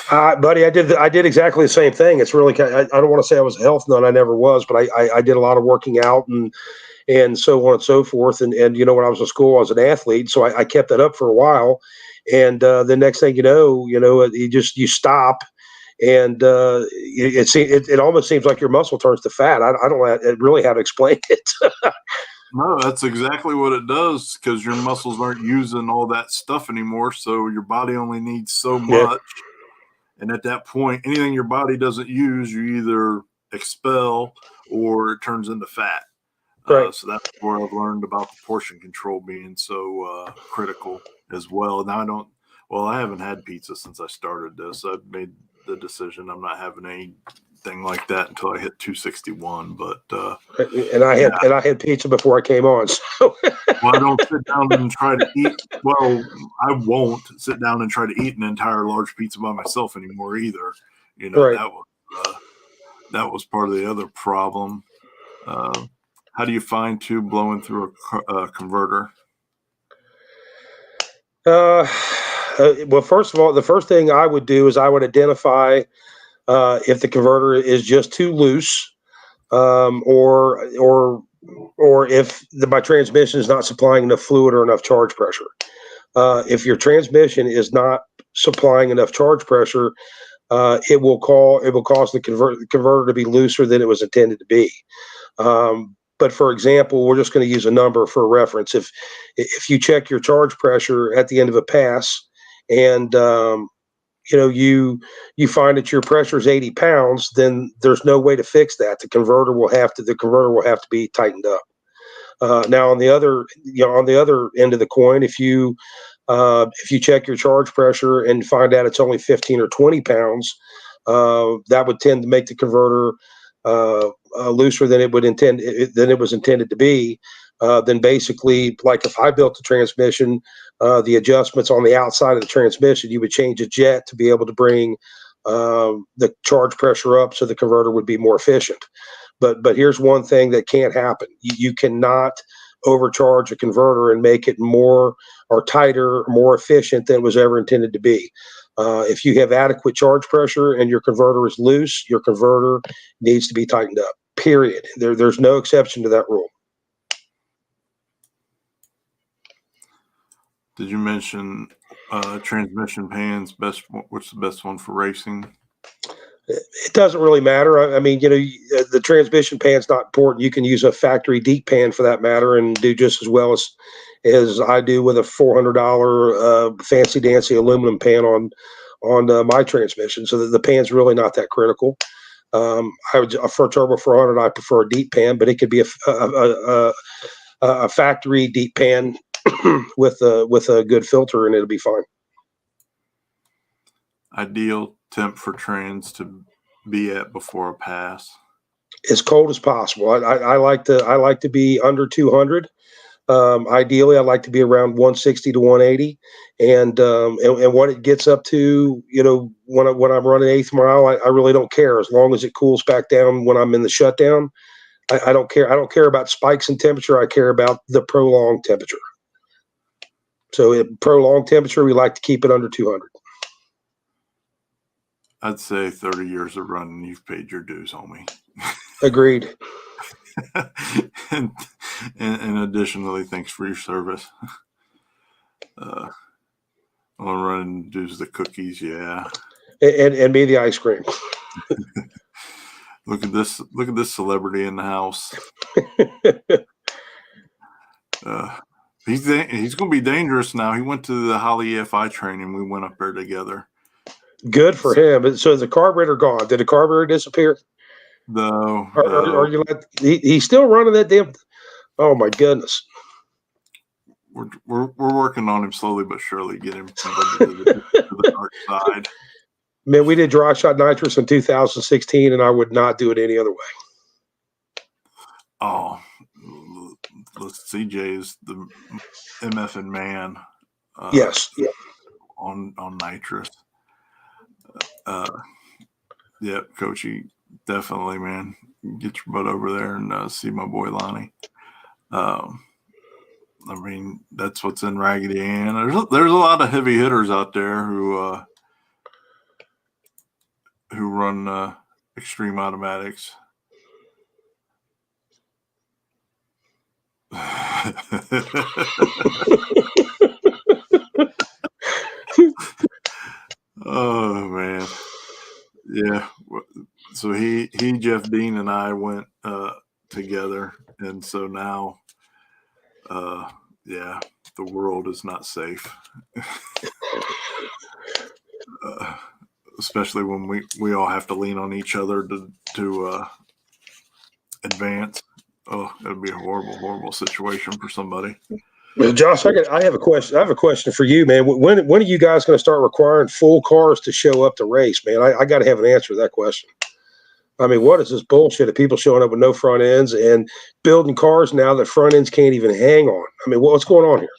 [SPEAKER 2] Buddy, I did exactly the same thing. It's really, I don't want to say I was a health nut. I never was, but I did a lot of working out and so on and so forth. And when I was in school, I was an athlete, so I kept that up for a while. And the next thing you stop, and it almost seems like your muscle turns to fat. I don't know really how to explain it.
[SPEAKER 1] No, that's exactly what it does, because your muscles aren't using all that stuff anymore, so your body only needs so much. And at that point, anything your body doesn't use, you either expel or it turns into fat.
[SPEAKER 2] Right.
[SPEAKER 1] So that's where I've learned about the portion control being so critical as well. Now I haven't had pizza since I started this. I've made the decision I'm not having anything like that until I hit 261. But
[SPEAKER 2] I had pizza before I came on. So.
[SPEAKER 1] Well, I don't sit down and try to eat. Well, I won't sit down and try to eat an entire large pizza by myself anymore either.
[SPEAKER 2] Right.
[SPEAKER 1] That was part of the other problem. How do you find tube blowing through a converter?
[SPEAKER 2] Well, first of all, the first thing I would do is I would identify if the converter is just too loose, or if my transmission is not supplying enough fluid or enough charge pressure. If your transmission is not supplying enough charge pressure, it will cause the converter to be looser than it was intended to be. But for example, we're just going to use a number for reference. If you check your charge pressure at the end of a pass, and you find that your pressure is 80 pounds, then there's no way to fix that. The converter will have to be tightened up. Now on the other end of the coin, if you check your charge pressure and find out it's only 15 or 20 pounds, that would tend to make the converter looser than it was intended to be. Then basically, like if I built the transmission, the adjustments on the outside of the transmission, you would change a jet to be able to bring the charge pressure up so the converter would be more efficient. But here's one thing that can't happen. You cannot overcharge a converter and make it more or tighter, more efficient than it was ever intended to be. If you have adequate charge pressure and your converter is loose, your converter needs to be tightened up, period. There's no exception to that rule.
[SPEAKER 1] Did you mention transmission pans? What's the best one for racing?
[SPEAKER 2] It doesn't really matter. I mean, the transmission pan's not important. You can use a factory deep pan for that matter and do just as well as I do with a $400 fancy dancy aluminum pan on my transmission. So the pan's really not that critical. For Turbo 400, I prefer a deep pan, but it could be a factory deep pan with a good filter, and it'll be fine.
[SPEAKER 1] Ideal temp for trans to be at before a pass?
[SPEAKER 2] As cold as possible. I like to be under 200. Ideally, I like to be around 160 to 180, and what it gets up to, when I'm running eighth mile, I really don't care as long as it cools back down when I'm in the shutdown. I don't care. I don't care about spikes in temperature. I care about the prolonged temperature. So at prolonged temperature, we like to keep it under 200.
[SPEAKER 1] I'd say 30 years of running, you've paid your dues, homie.
[SPEAKER 2] Agreed.
[SPEAKER 1] and additionally, thanks for your service. On running dues, the cookies, yeah.
[SPEAKER 2] And me the ice cream.
[SPEAKER 1] Look at this celebrity in the house. He's going to be dangerous now. He went to the Holley EFI training. We went up there together.
[SPEAKER 2] Good for him. So is the carburetor gone? Did the carburetor disappear?
[SPEAKER 1] No.
[SPEAKER 2] Are you he's still running that damn? Oh my goodness.
[SPEAKER 1] We're working on him slowly but surely. Get him to the dark side.
[SPEAKER 2] Man, we did dry shot nitrous in 2016, and I would not do it any other way.
[SPEAKER 1] Oh, CJ is the MFing man.
[SPEAKER 2] Yes. Yeah.
[SPEAKER 1] On nitrous. Yeah, Coachy, definitely, man. Get your butt over there and see my boy Lonnie. I mean, that's what's in Raggedy Ann. There's a lot of heavy hitters out there who run extreme automatics. Oh man, yeah. So he Jeff Dean and I went together, and so now, yeah, the world is not safe. Especially when we all have to lean on each other to advance. Oh, it'd be a horrible situation for somebody.
[SPEAKER 2] Well, Josh, I have a question. I have a question for you, man. When are you guys going to start requiring full cars to show up to race, man? I got to have an answer to that question. I mean, what is this bullshit of people showing up with no front ends and building cars now that front ends can't even hang on? I mean, what's going on here?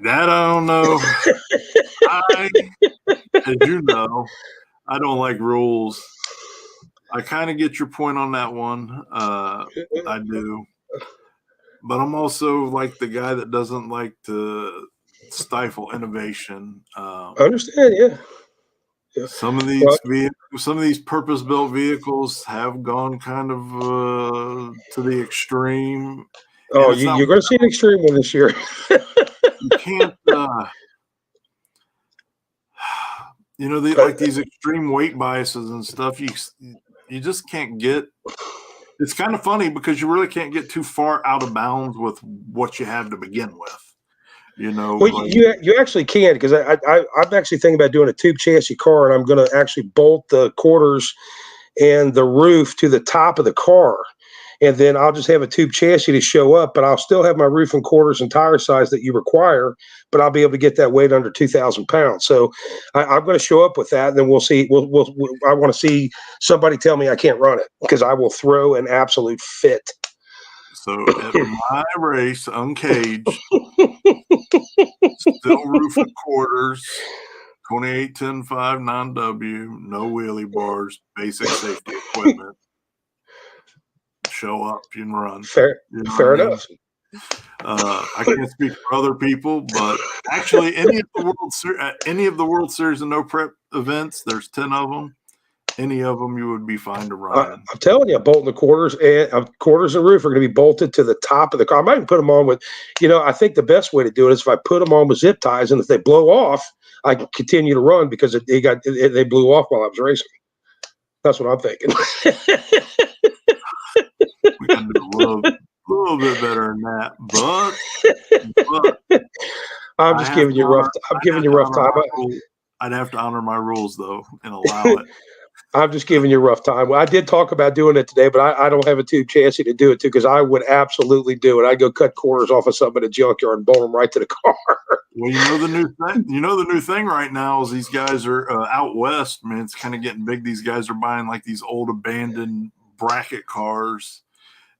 [SPEAKER 1] That I don't know. As you know, I don't like rules. I kind of get your point on that one. I do. But I'm also like the guy that doesn't like to stifle innovation.
[SPEAKER 2] I understand. Yeah. Yeah.
[SPEAKER 1] Some of
[SPEAKER 2] Well,
[SPEAKER 1] these purpose-built vehicles have gone kind of to the extreme, and
[SPEAKER 2] oh,
[SPEAKER 1] it's not.
[SPEAKER 2] you're going to see an extreme one this year.
[SPEAKER 1] You can't. Like these extreme weight biases and stuff. You just can't get. It's kind of funny because you really can't get too far out of bounds with what you have to begin with.
[SPEAKER 2] Well,
[SPEAKER 1] Like,
[SPEAKER 2] you actually can, because I'm actually thinking about doing a tube chassis car, and I'm going to actually bolt the quarters and the roof to the top of the car, and then I'll just have a tube chassis to show up, but I'll still have my roof and quarters and tire size that you require, but I'll be able to get that weight under 2,000 pounds. So I'm going to show up with that, and then we'll see. I want to see somebody tell me I can't run it, because I will throw an absolute fit.
[SPEAKER 1] so at my race, uncaged, still roof and quarters, 28, 10, 5, 9W, no wheelie bars, basic safety equipment. Show up, you can run.
[SPEAKER 2] Fair,
[SPEAKER 1] You know
[SPEAKER 2] fair
[SPEAKER 1] what I mean?
[SPEAKER 2] enough.
[SPEAKER 1] I can't speak for other people, but actually, any of the World Series and no prep events, there's 10 of them. Any of them, you would be fine to run in.
[SPEAKER 2] I'm telling you, bolting the quarters and roof are going to be bolted to the top of the car. I might even put them on with, I think the best way to do it is if I put them on with zip ties, and if they blow off, I can continue to run because they blew off while I was racing. That's what I'm thinking.
[SPEAKER 1] We got to do a little bit better than that, but
[SPEAKER 2] I'm just giving you rough. I'm giving you rough time.
[SPEAKER 1] I'd have to honor my rules though and allow it.
[SPEAKER 2] I'm just giving you a rough time. Well, I did talk about doing it today, but I don't have a tube chassis to do it to, because I would absolutely do it. I'd go cut quarters off of something at a junkyard and bolt them right to the car.
[SPEAKER 1] Well, the new thing right now is these guys are out west. Man, it's kind of getting big. These guys are buying like these old abandoned bracket cars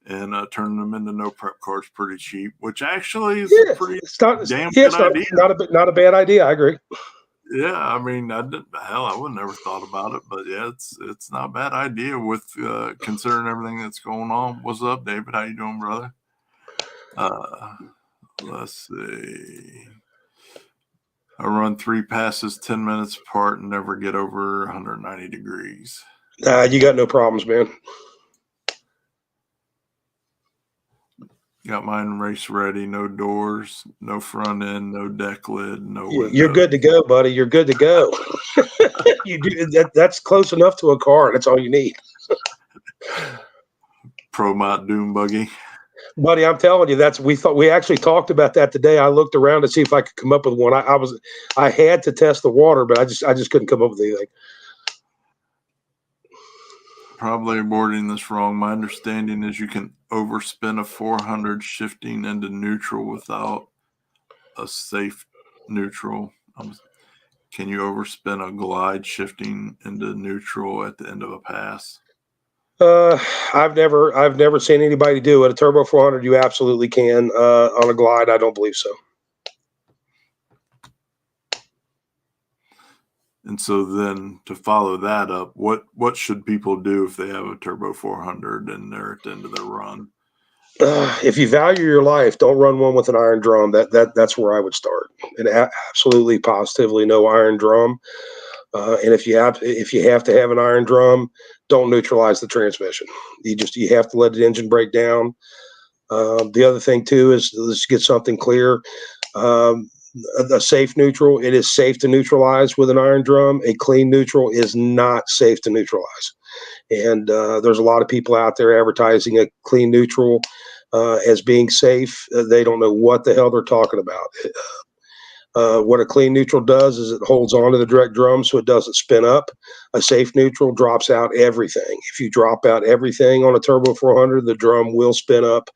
[SPEAKER 1] and turning them into no prep cars pretty cheap, which actually is a pretty damn good idea.
[SPEAKER 2] Not a bad idea. I agree.
[SPEAKER 1] Yeah, I mean, I would never thought about it, but yeah, it's not a bad idea with considering everything that's going on. What's up, David? How you doing, brother? Let's see. I run 3 passes 10 minutes apart and never get over 190 degrees.
[SPEAKER 2] You got no problems, man.
[SPEAKER 1] Got mine race ready. No doors, no front end, no deck lid, no windows.
[SPEAKER 2] You're good to go, buddy. You're good to go. You do that. That's close enough to a car. That's all you need.
[SPEAKER 1] Pro Mod Doom Buggy.
[SPEAKER 2] Buddy, I'm telling you, we actually talked about that today. I looked around to see if I could come up with one. I had to test the water, but I just couldn't come up with anything.
[SPEAKER 1] Probably wording this wrong. My understanding is you can overspin a 400 shifting into neutral without a safe neutral. Can you overspin a glide shifting into neutral at the end of a pass?
[SPEAKER 2] I've never seen anybody do it. A turbo 400, you absolutely can. On a glide, I don't believe so.
[SPEAKER 1] And so then to follow that up, what should people do if they have a turbo 400 and they're at the end of their run?
[SPEAKER 2] If you value your life, don't run one with an iron drum. That's where I would start. And absolutely, positively, no iron drum. And if you have to have an iron drum, don't neutralize the transmission. You have to let the engine break down. The other thing too is, let's get something clear. A safe neutral, it is safe to neutralize with an iron drum. A clean neutral is not safe to neutralize. And there's a lot of people out there advertising a clean neutral as being safe. They don't know what the hell they're talking about. What a clean neutral does is it holds on to the direct drum so it doesn't spin up. A safe neutral drops out everything. If you drop out everything on a turbo 400, the drum will spin up.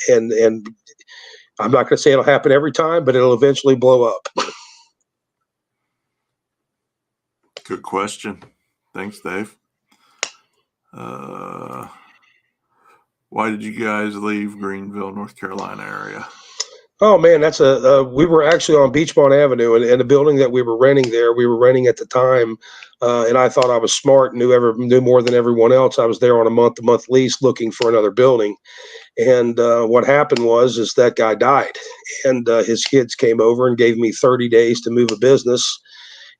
[SPEAKER 2] And I'm not going to say it'll happen every time, but it'll eventually blow up.
[SPEAKER 1] Good question. Thanks, Dave. Why did you guys leave Greenville, North Carolina area?
[SPEAKER 2] Oh man, that's we were actually on Beachmont Avenue, and the building that we were renting there, we were renting at the time, and I thought I was smart, knew more than everyone else. I was there on a month-to-month lease, looking for another building, and what happened is that guy died, and his kids came over and gave me 30 days to move a business,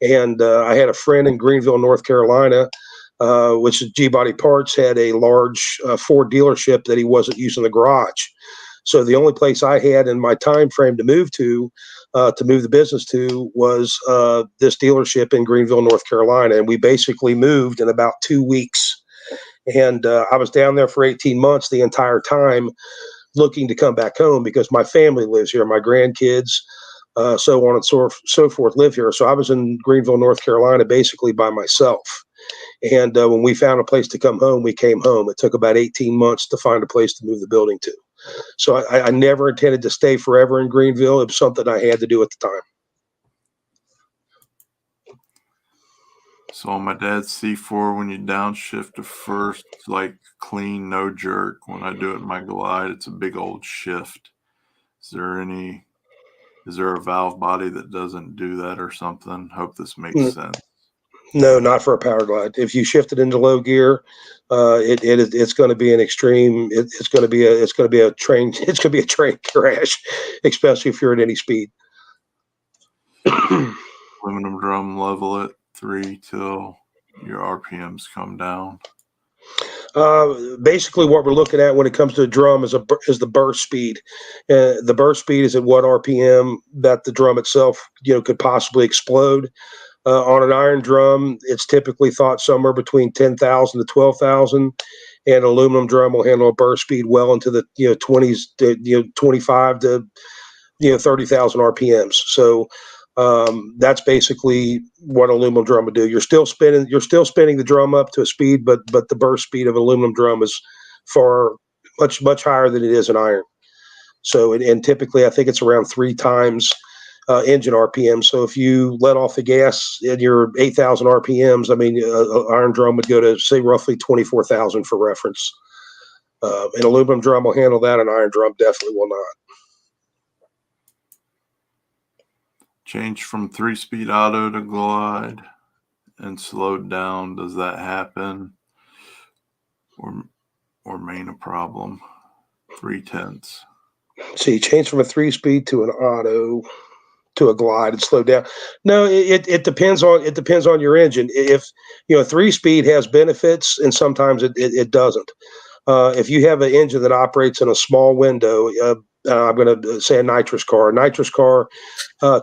[SPEAKER 2] and I had a friend in Greenville, North Carolina. Which is G-Body Parts, had a large Ford dealership that he wasn't using the garage. So the only place I had in my time frame to move the business to, was this dealership in Greenville, North Carolina, and we basically moved in about 2 weeks. And I was down there for 18 months the entire time, looking to come back home because my family lives here, my grandkids, so on and so forth live here. So I was in Greenville, North Carolina, basically by myself. And when we found a place to come home, we came home. It took about 18 months to find a place to move the building to. So I never intended to stay forever in Greenville. It was something I had to do at the time.
[SPEAKER 1] So on my dad's C4, when you downshift to first, it's like clean, no jerk. When I do it in my Glide, it's a big old shift. Is there a valve body that doesn't do that or something? Hope this makes sense.
[SPEAKER 2] No, not for a Powerglide. If you shift it into low gear, it's going to be an extreme. It's going to be a train. It's going to be a train crash, especially if you're at any speed.
[SPEAKER 1] Aluminum drum, level it 3 till your RPMs come down.
[SPEAKER 2] Basically, what we're looking at when it comes to a drum is the burst speed. The burst speed is at what RPM that the drum itself could possibly explode. On an iron drum, it's typically thought somewhere between 10,000 to 12,000, and an aluminum drum will handle a burst speed well into the 20s to 25 to 30,000 RPMs. So that's basically what aluminum drum would do. You're still spinning the drum up to a speed, but the burst speed of an aluminum drum is far much higher than it is in iron. So and typically, I think it's around 3 times engine RPM. So if you let off the gas at your 8,000 RPMs, I mean, iron drum would go to say roughly 24,000 for reference. An aluminum drum will handle that. An iron drum definitely will not.
[SPEAKER 1] Change from 3-speed auto to Glide and slowed down. Does that happen or remain a problem? 3/10.
[SPEAKER 2] So you change from a 3-speed to an auto to a Glide and slow down. No, it depends on your engine. If 3-speed has benefits, and sometimes it doesn't. If you have an engine that operates in a small window, I'm going to say a nitrous car. A nitrous car,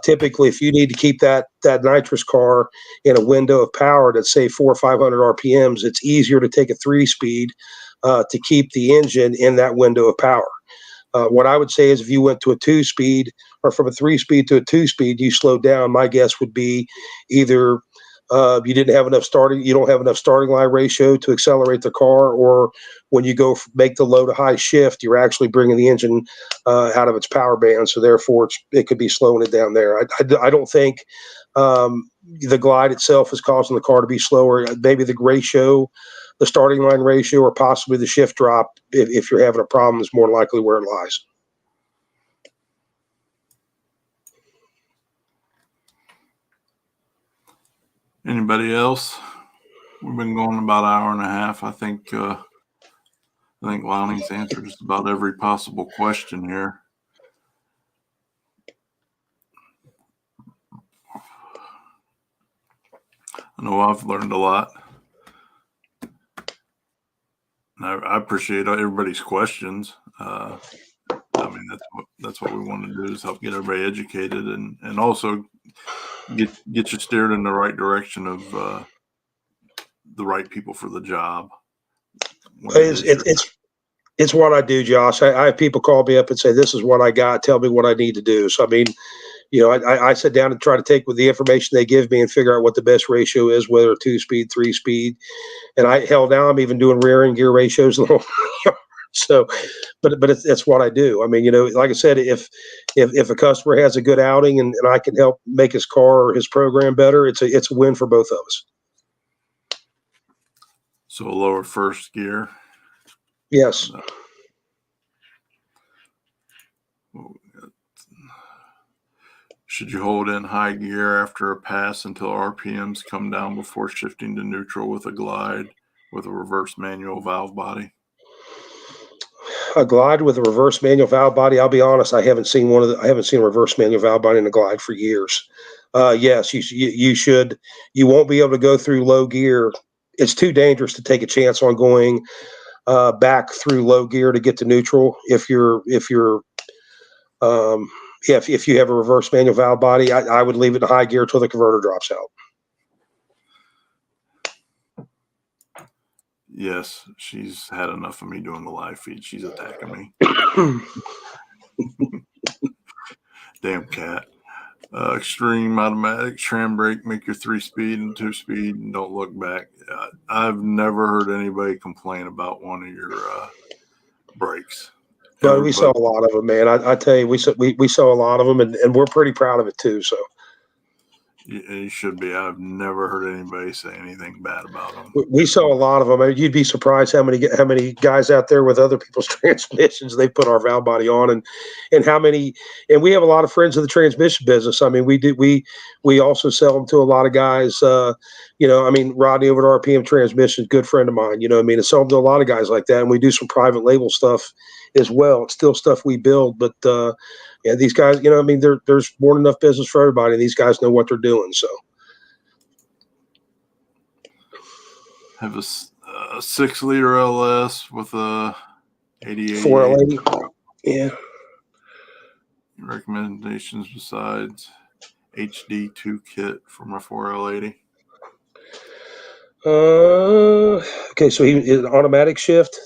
[SPEAKER 2] typically, if you need to keep that nitrous car in a window of power that's say 400 or 500 RPMs, it's easier to take a 3-speed to keep the engine in that window of power. What I would say is if you went to a 2-speed, or from a 3-speed to a 2-speed, you slowed down. My guess would be either you don't have enough starting line ratio to accelerate the car, or when you make the low to high shift, you're actually bringing the engine out of its power band. So therefore, it could be slowing it down there. I don't think the Glide itself is causing the car to be slower. Maybe the starting line ratio, or possibly the shift drop, if you're having a problem, is more likely where it lies.
[SPEAKER 1] Anybody else? We've been going about an hour and a half. I think Lonnie's answered just about every possible question here. I know I've learned a lot. I appreciate everybody's questions. I mean, that's what we want to do, is help get everybody educated and also get you steered in the right direction of the right people for the job.
[SPEAKER 2] It's what I do, Josh. I have people call me up and say, "This is what I got. Tell me what I need to do." So I mean, I sit down and try to take with the information they give me and figure out what the best ratio is, whether 2-speed, 3-speed, and now I'm even doing rear end gear ratios. So, but it's what I do. I mean, like I said, if a customer has a good outing and I can help make his car or his program better, it's a win for both of us.
[SPEAKER 1] So a lower first gear.
[SPEAKER 2] Yes.
[SPEAKER 1] Should you hold in high gear after a pass until RPMs come down before shifting to neutral with a glide with a reverse manual valve body?
[SPEAKER 2] A glide with a reverse manual valve body. I'll be honest, I haven't seen I haven't seen a reverse manual valve body in a glide for years. Yes, you should. You won't be able to go through low gear. It's too dangerous to take a chance on going back through low gear to get to neutral. If you have a reverse manual valve body, I would leave it in high gear until the converter drops out.
[SPEAKER 1] Yes, she's had enough of me doing the live feed. She's attacking me. Damn cat. Extreme automatic tram brake, make your 3-speed and 2-speed and don't look back. I've never heard anybody complain about one of your brakes.
[SPEAKER 2] But we saw a lot of them, man. I tell you, we saw a lot of them, and we're pretty proud of it too. So
[SPEAKER 1] you should be. I've never heard anybody say anything bad about them.
[SPEAKER 2] We saw a lot of them. I mean, you'd be surprised how many guys out there with other people's transmissions they put our valve body on, and how many. And we have a lot of friends in the transmission business. I mean, we also sell them to a lot of guys. I mean, Rodney over at RPM Transmission, good friend of mine. I mean, it's sold to a lot of guys like that, and we do some private label stuff as well. It's still stuff we build, but yeah, these guys, I mean, there's more than enough business for everybody, and these guys know what they're doing. So.
[SPEAKER 1] Have a 6-liter LS with a 88.
[SPEAKER 2] 4L80. Yeah.
[SPEAKER 1] Recommendations besides HD2 kit for my 4L80?
[SPEAKER 2] Okay, so he is automatic shift.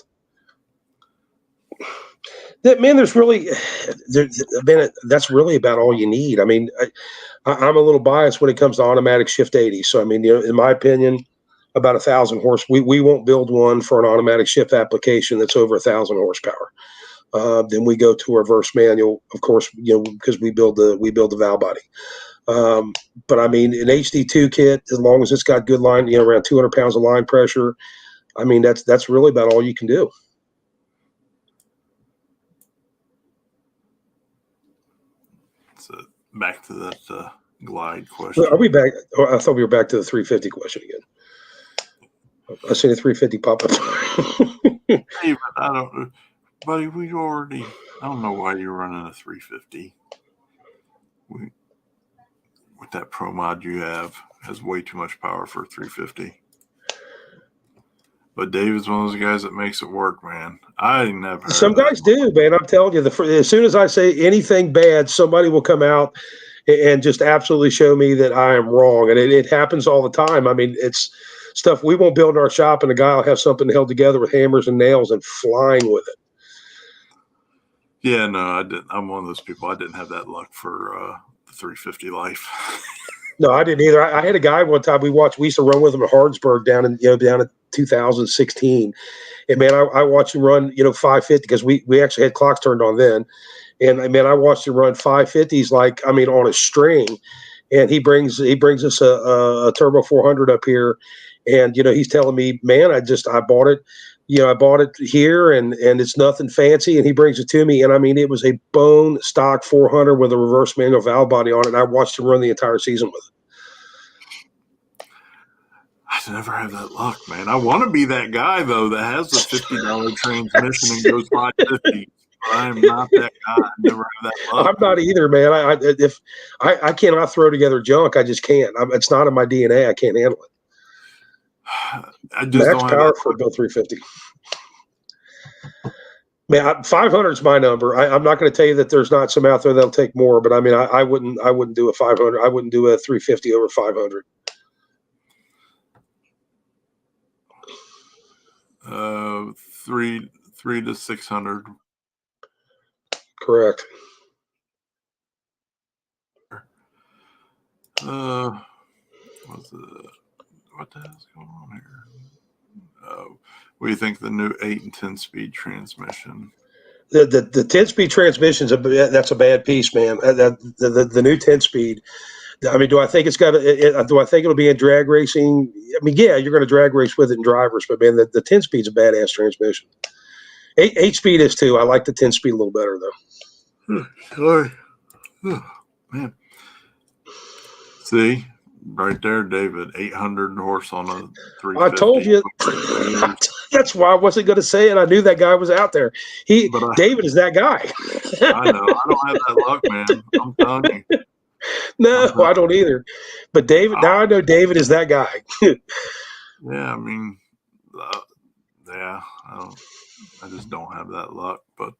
[SPEAKER 2] Man, that's really about all you need. I mean, I'm a little biased when it comes to automatic shift 80. So I mean, in my opinion, about 1,000 horse. We won't build one for an automatic shift application that's over 1,000 horsepower. Then we go to a reverse manual, of course, because we build the valve body. But I mean, an HD2 kit, as long as it's got good line, around 200 pounds of line pressure, I mean, that's really about all you can do.
[SPEAKER 1] So back to that glide question.
[SPEAKER 2] Are we back? I thought we were back to the 350 question again. I seen a 350 pop up.
[SPEAKER 1] David, buddy, I don't know why you're running a 350. With that Pro mod you have, has way too much power for a 350. But David's one of those guys that makes it work, man. I never.
[SPEAKER 2] Some guys do, man. I'm telling you, as soon as I say anything bad, somebody will come out and just absolutely show me that I am wrong. And it happens all the time. I mean, it's stuff we won't build in our shop, and the guy will have something held together with hammers and nails and flying with it.
[SPEAKER 1] Yeah, no, I didn't. I'm one of those people. I didn't have that luck for the 350 life.
[SPEAKER 2] No, I didn't either. I had a guy one time we used to run with him at Hardsburg down in 2016. And man, I watched him run, 550 because we actually had clocks turned on then. And man, I watched him run 550s on a string. And he brings us a Turbo 400 up here. And, he's telling me, man, I bought it. I bought it here and it's nothing fancy. And he brings it to me. And I mean, it was a bone stock 400 with a reverse manual valve body on it. And I watched him run the entire season with it.
[SPEAKER 1] I never have that luck, man. I want to be that guy, though, that has the $50 transmission and goes 550. I am not that guy. I never have that luck.
[SPEAKER 2] I'm not either, man. I cannot throw together junk. I just can't. It's not in my DNA. I can't handle it.
[SPEAKER 1] I just
[SPEAKER 2] Max
[SPEAKER 1] don't
[SPEAKER 2] power
[SPEAKER 1] have
[SPEAKER 2] for Bill 350. Man, 500 is my number. I'm not going to tell you that there's not some out there that'll take more, but I mean, I wouldn't do a 500. I wouldn't do a 350 over 500.
[SPEAKER 1] 3 to 600.
[SPEAKER 2] Correct.
[SPEAKER 1] What the hell's going on here? What do you think of the new 8 and 10 speed transmission?
[SPEAKER 2] The 10 speed transmission that's a bad piece, man. The new 10 speed. I mean, do I think do I think it'll be in drag racing? I mean, yeah, you're going to drag race with it in drivers, but man, the 10 speed's a badass transmission. 8 speed is too. I like the 10 speed a little better though.
[SPEAKER 1] Sorry. Oh, man. See, right there, David, 800 horse on a 350.
[SPEAKER 2] I told you. That's why I wasn't going to say it. I knew that guy was out there. David is that guy.
[SPEAKER 1] I know. I don't have that luck, man. I'm telling you.
[SPEAKER 2] No, I don't either. But David, now I know David is that guy.
[SPEAKER 1] Yeah, I mean, yeah, I just don't have that luck. But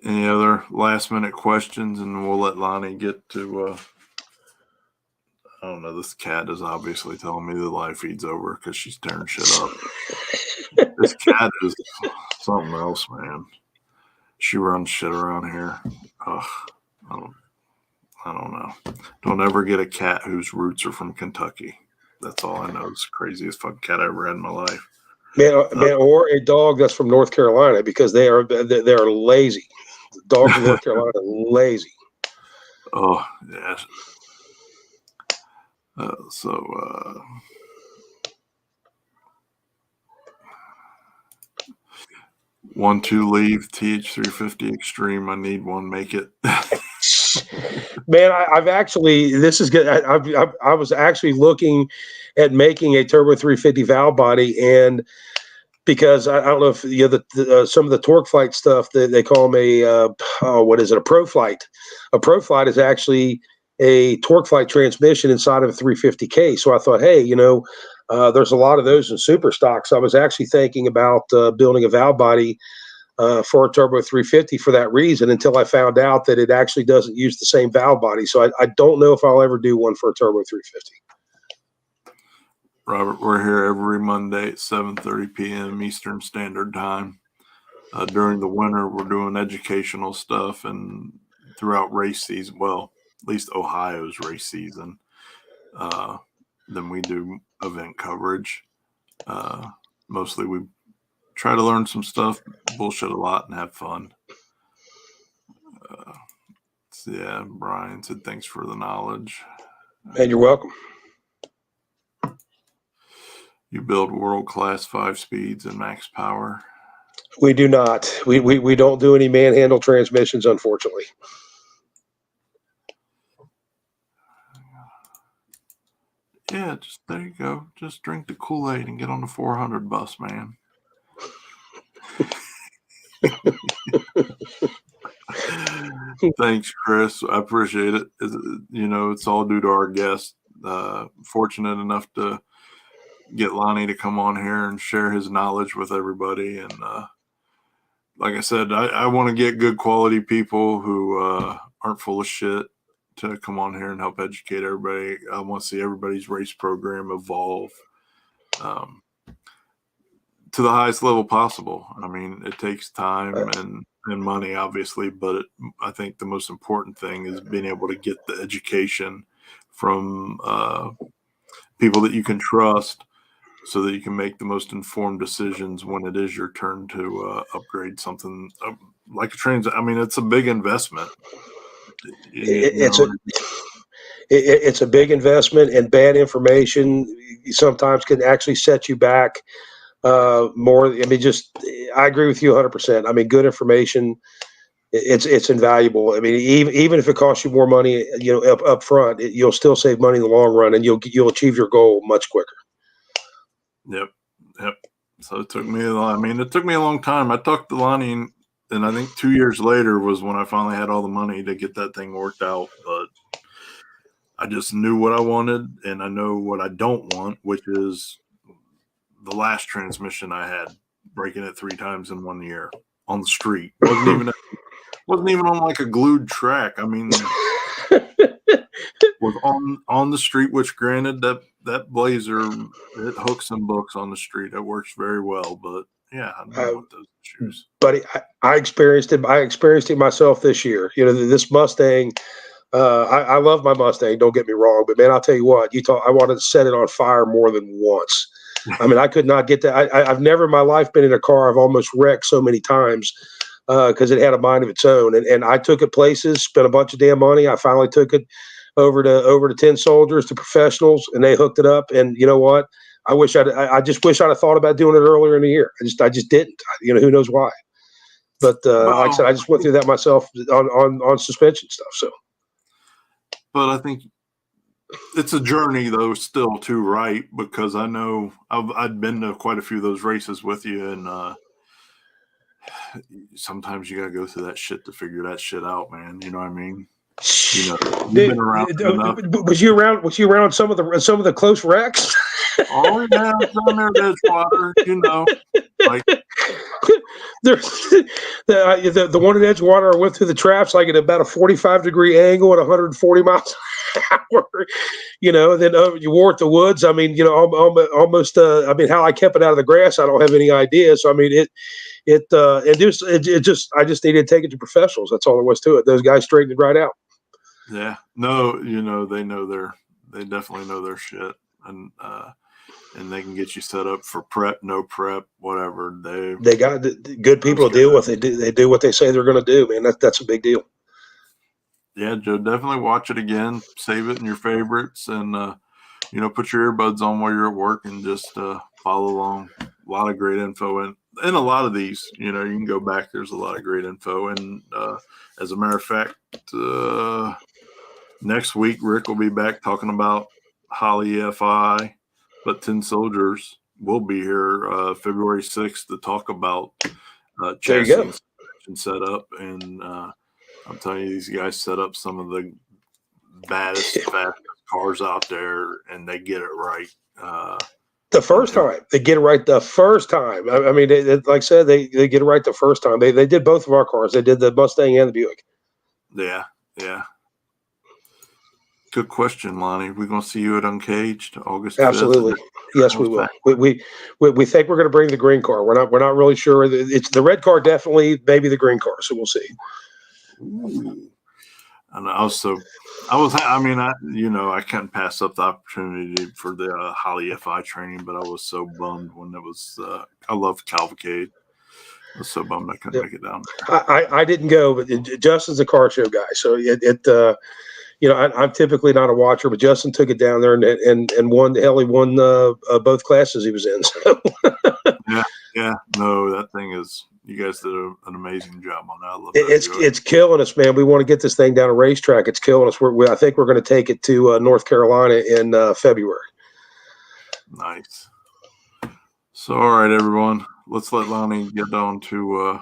[SPEAKER 1] any other last minute questions, and we'll let Lonnie get to. I don't know. This cat is obviously telling me the live feed's over because she's tearing shit up. This cat is something else, man. She runs shit around here. Ugh, I don't know. Don't ever get a cat whose roots are from Kentucky. That's all I know. It's the craziest fucking cat I ever had in my life.
[SPEAKER 2] Man, or a dog that's from North Carolina, because they are lazy. Dogs from North Carolina are lazy.
[SPEAKER 1] Oh, yeah. One, two, leave TH350 Extreme. I need one. Make it.
[SPEAKER 2] Man, I've actually, this is good. I was actually looking at making a turbo 350 valve body, and because I don't know if you know some of the torque flight stuff that they call them what is it? A pro flight. A pro flight is actually a torque flight transmission inside of a 350K. So I thought, hey, there's a lot of those in super stock. So I was actually thinking about building a valve body for a turbo 350 for that reason, until I found out that it actually doesn't use the same valve body. So I don't know if I'll ever do one for a turbo 350.
[SPEAKER 1] Robert, we're here every Monday at 7:30 p.m. Eastern Standard Time. During the winter, we're doing educational stuff, and throughout race season, well, at least Ohio's race season, then we do event coverage. Mostly we try to learn some stuff, bullshit a lot, and have fun. Yeah, Brian said thanks for the knowledge.
[SPEAKER 2] And you're welcome.
[SPEAKER 1] You build world-class 5 speeds and max power.
[SPEAKER 2] We do not. We don't do any manhandle transmissions, unfortunately.
[SPEAKER 1] Yeah, just there you go. Just drink the Kool-Aid and get on the 400 bus, man. Thanks, Chris. I appreciate it. It's all due to our guest. Fortunate enough to get Lonnie to come on here and share his knowledge with everybody. And like I said, I want to get good quality people who aren't full of shit to come on here and help educate everybody. I want to see everybody's race program evolve to the highest level possible. I mean, it takes time and money, obviously, but I think the most important thing is being able to get the education from people that you can trust, so that you can make the most informed decisions when it is your turn to upgrade something like a train. I mean, it's a big investment.
[SPEAKER 2] It's a big investment, and bad information sometimes can actually set you back more. I mean, I agree with you 100%. I mean, good information, it's invaluable. I mean, even if it costs you more money, up front, you'll still save money in the long run, and you'll achieve your goal much quicker.
[SPEAKER 1] Yep. So it took me a long time. I talked to Lonnie, and I think 2 years later was when I finally had all the money to get that thing worked out. But I just knew what I wanted, and I know what I don't want, which is the last transmission I had, breaking it 3 times in 1 year on the street. Wasn't even on like a glued track. I mean, was on the street, which granted that Blazer, it hooks and books on the street. It works very well, but yeah, I don't want those issues.
[SPEAKER 2] Buddy, I experienced it. I experienced it myself this year. This Mustang. I love my Mustang. Don't get me wrong, but man, I'll tell you what. I wanted to set it on fire more than once. I mean, I could not get that. I've never in my life been in a car I've almost wrecked so many times because it had a mind of its own. And I took it places, spent a bunch of damn money. I finally took it over to 10 soldiers, to professionals, and they hooked it up. And you know what? I just wish I'd have thought about doing it earlier in the year. I just didn't. Who knows why? But like I said, I just went through that myself on suspension stuff. So
[SPEAKER 1] but I think it's a journey though still too, right? Because I know I'd been to quite a few of those races with you, and sometimes you gotta go through that shit to figure that shit out, man. You know what I mean? You know, you've been around enough.
[SPEAKER 2] Was you around? Was you around some of the close wrecks?
[SPEAKER 1] Oh yeah, down there at Edgewater, you know, like
[SPEAKER 2] the one at Edgewater, I went through the traps like at about a 45-degree angle at 140 miles an hour. You know, and then you wore at the woods. I mean, you know, almost. I mean, how I kept it out of the grass, I don't have any idea. So I mean, it just I just needed to take it to professionals. That's all there was to it. Those guys straightened it right out.
[SPEAKER 1] yeah, no, you know, they definitely know their shit, and they can get you set up for prep, no prep, whatever.
[SPEAKER 2] They got good people to deal with. They do what they say they're going to do, man. That's a big deal.
[SPEAKER 1] Yeah, Joe, definitely watch it again, save it in your favorites, and you know, put your earbuds on while you're at work and just follow along. A lot of great info, and a lot of these, you know, you can go back. There's a lot of great info, and as a matter of fact, next week Rick will be back talking about Holley EFI, but Tin Soldiers will be here February 6th to talk about chassis and setup, and I'm telling you, these guys set up some of the baddest, fastest cars out there, and they get it right.
[SPEAKER 2] The first time they get it right. The first time, I mean, like I said, they get it right the first time. They did both of our cars. They did the Mustang and the Buick.
[SPEAKER 1] Yeah, yeah. Good question, Lonnie. We're gonna see you at Uncaged August 5th.
[SPEAKER 2] Absolutely, yes, we will. We think we're going to bring the green car. We're not really sure. It's the red car, definitely. Maybe the green car. So we'll see.
[SPEAKER 1] Ooh. And I mean, you know, I couldn't pass up the opportunity for the Holley EFI training, but I was so bummed when it was. I love Cavalcade. I was so bummed I couldn't make it down there.
[SPEAKER 2] I didn't go, but Justin's a car show guy, so you know, I'm typically not a watcher, but Justin took it down there and won. Hell, he won both classes he was in. So.
[SPEAKER 1] Yeah, no, that thing is. You guys did an amazing job on that. I love
[SPEAKER 2] that. It's killing us, man. We want to get this thing down a racetrack. It's killing us. I think we're going to take it to North Carolina in February.
[SPEAKER 1] Nice. So, all right, everyone, let's let Lonnie get on to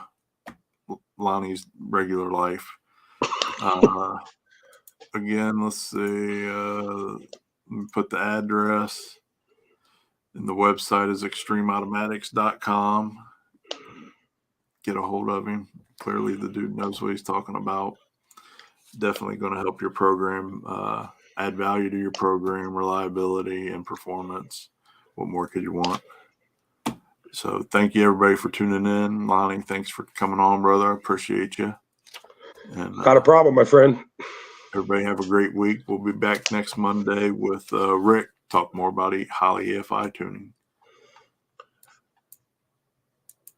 [SPEAKER 1] Lonnie's regular life. Again, let's see. Let me put the address. And the website is extremeautomatics.com. Get a hold of him. Clearly, the dude knows what he's talking about. Definitely going to help your program, add value to your program, reliability and performance. What more could you want? So thank you, everybody, for tuning in. Lonnie, thanks for coming on, brother. I appreciate you. And,
[SPEAKER 2] not a problem, my friend.
[SPEAKER 1] Everybody have a great week. We'll be back next Monday with Rick. Talk more about Holley EFI tuning.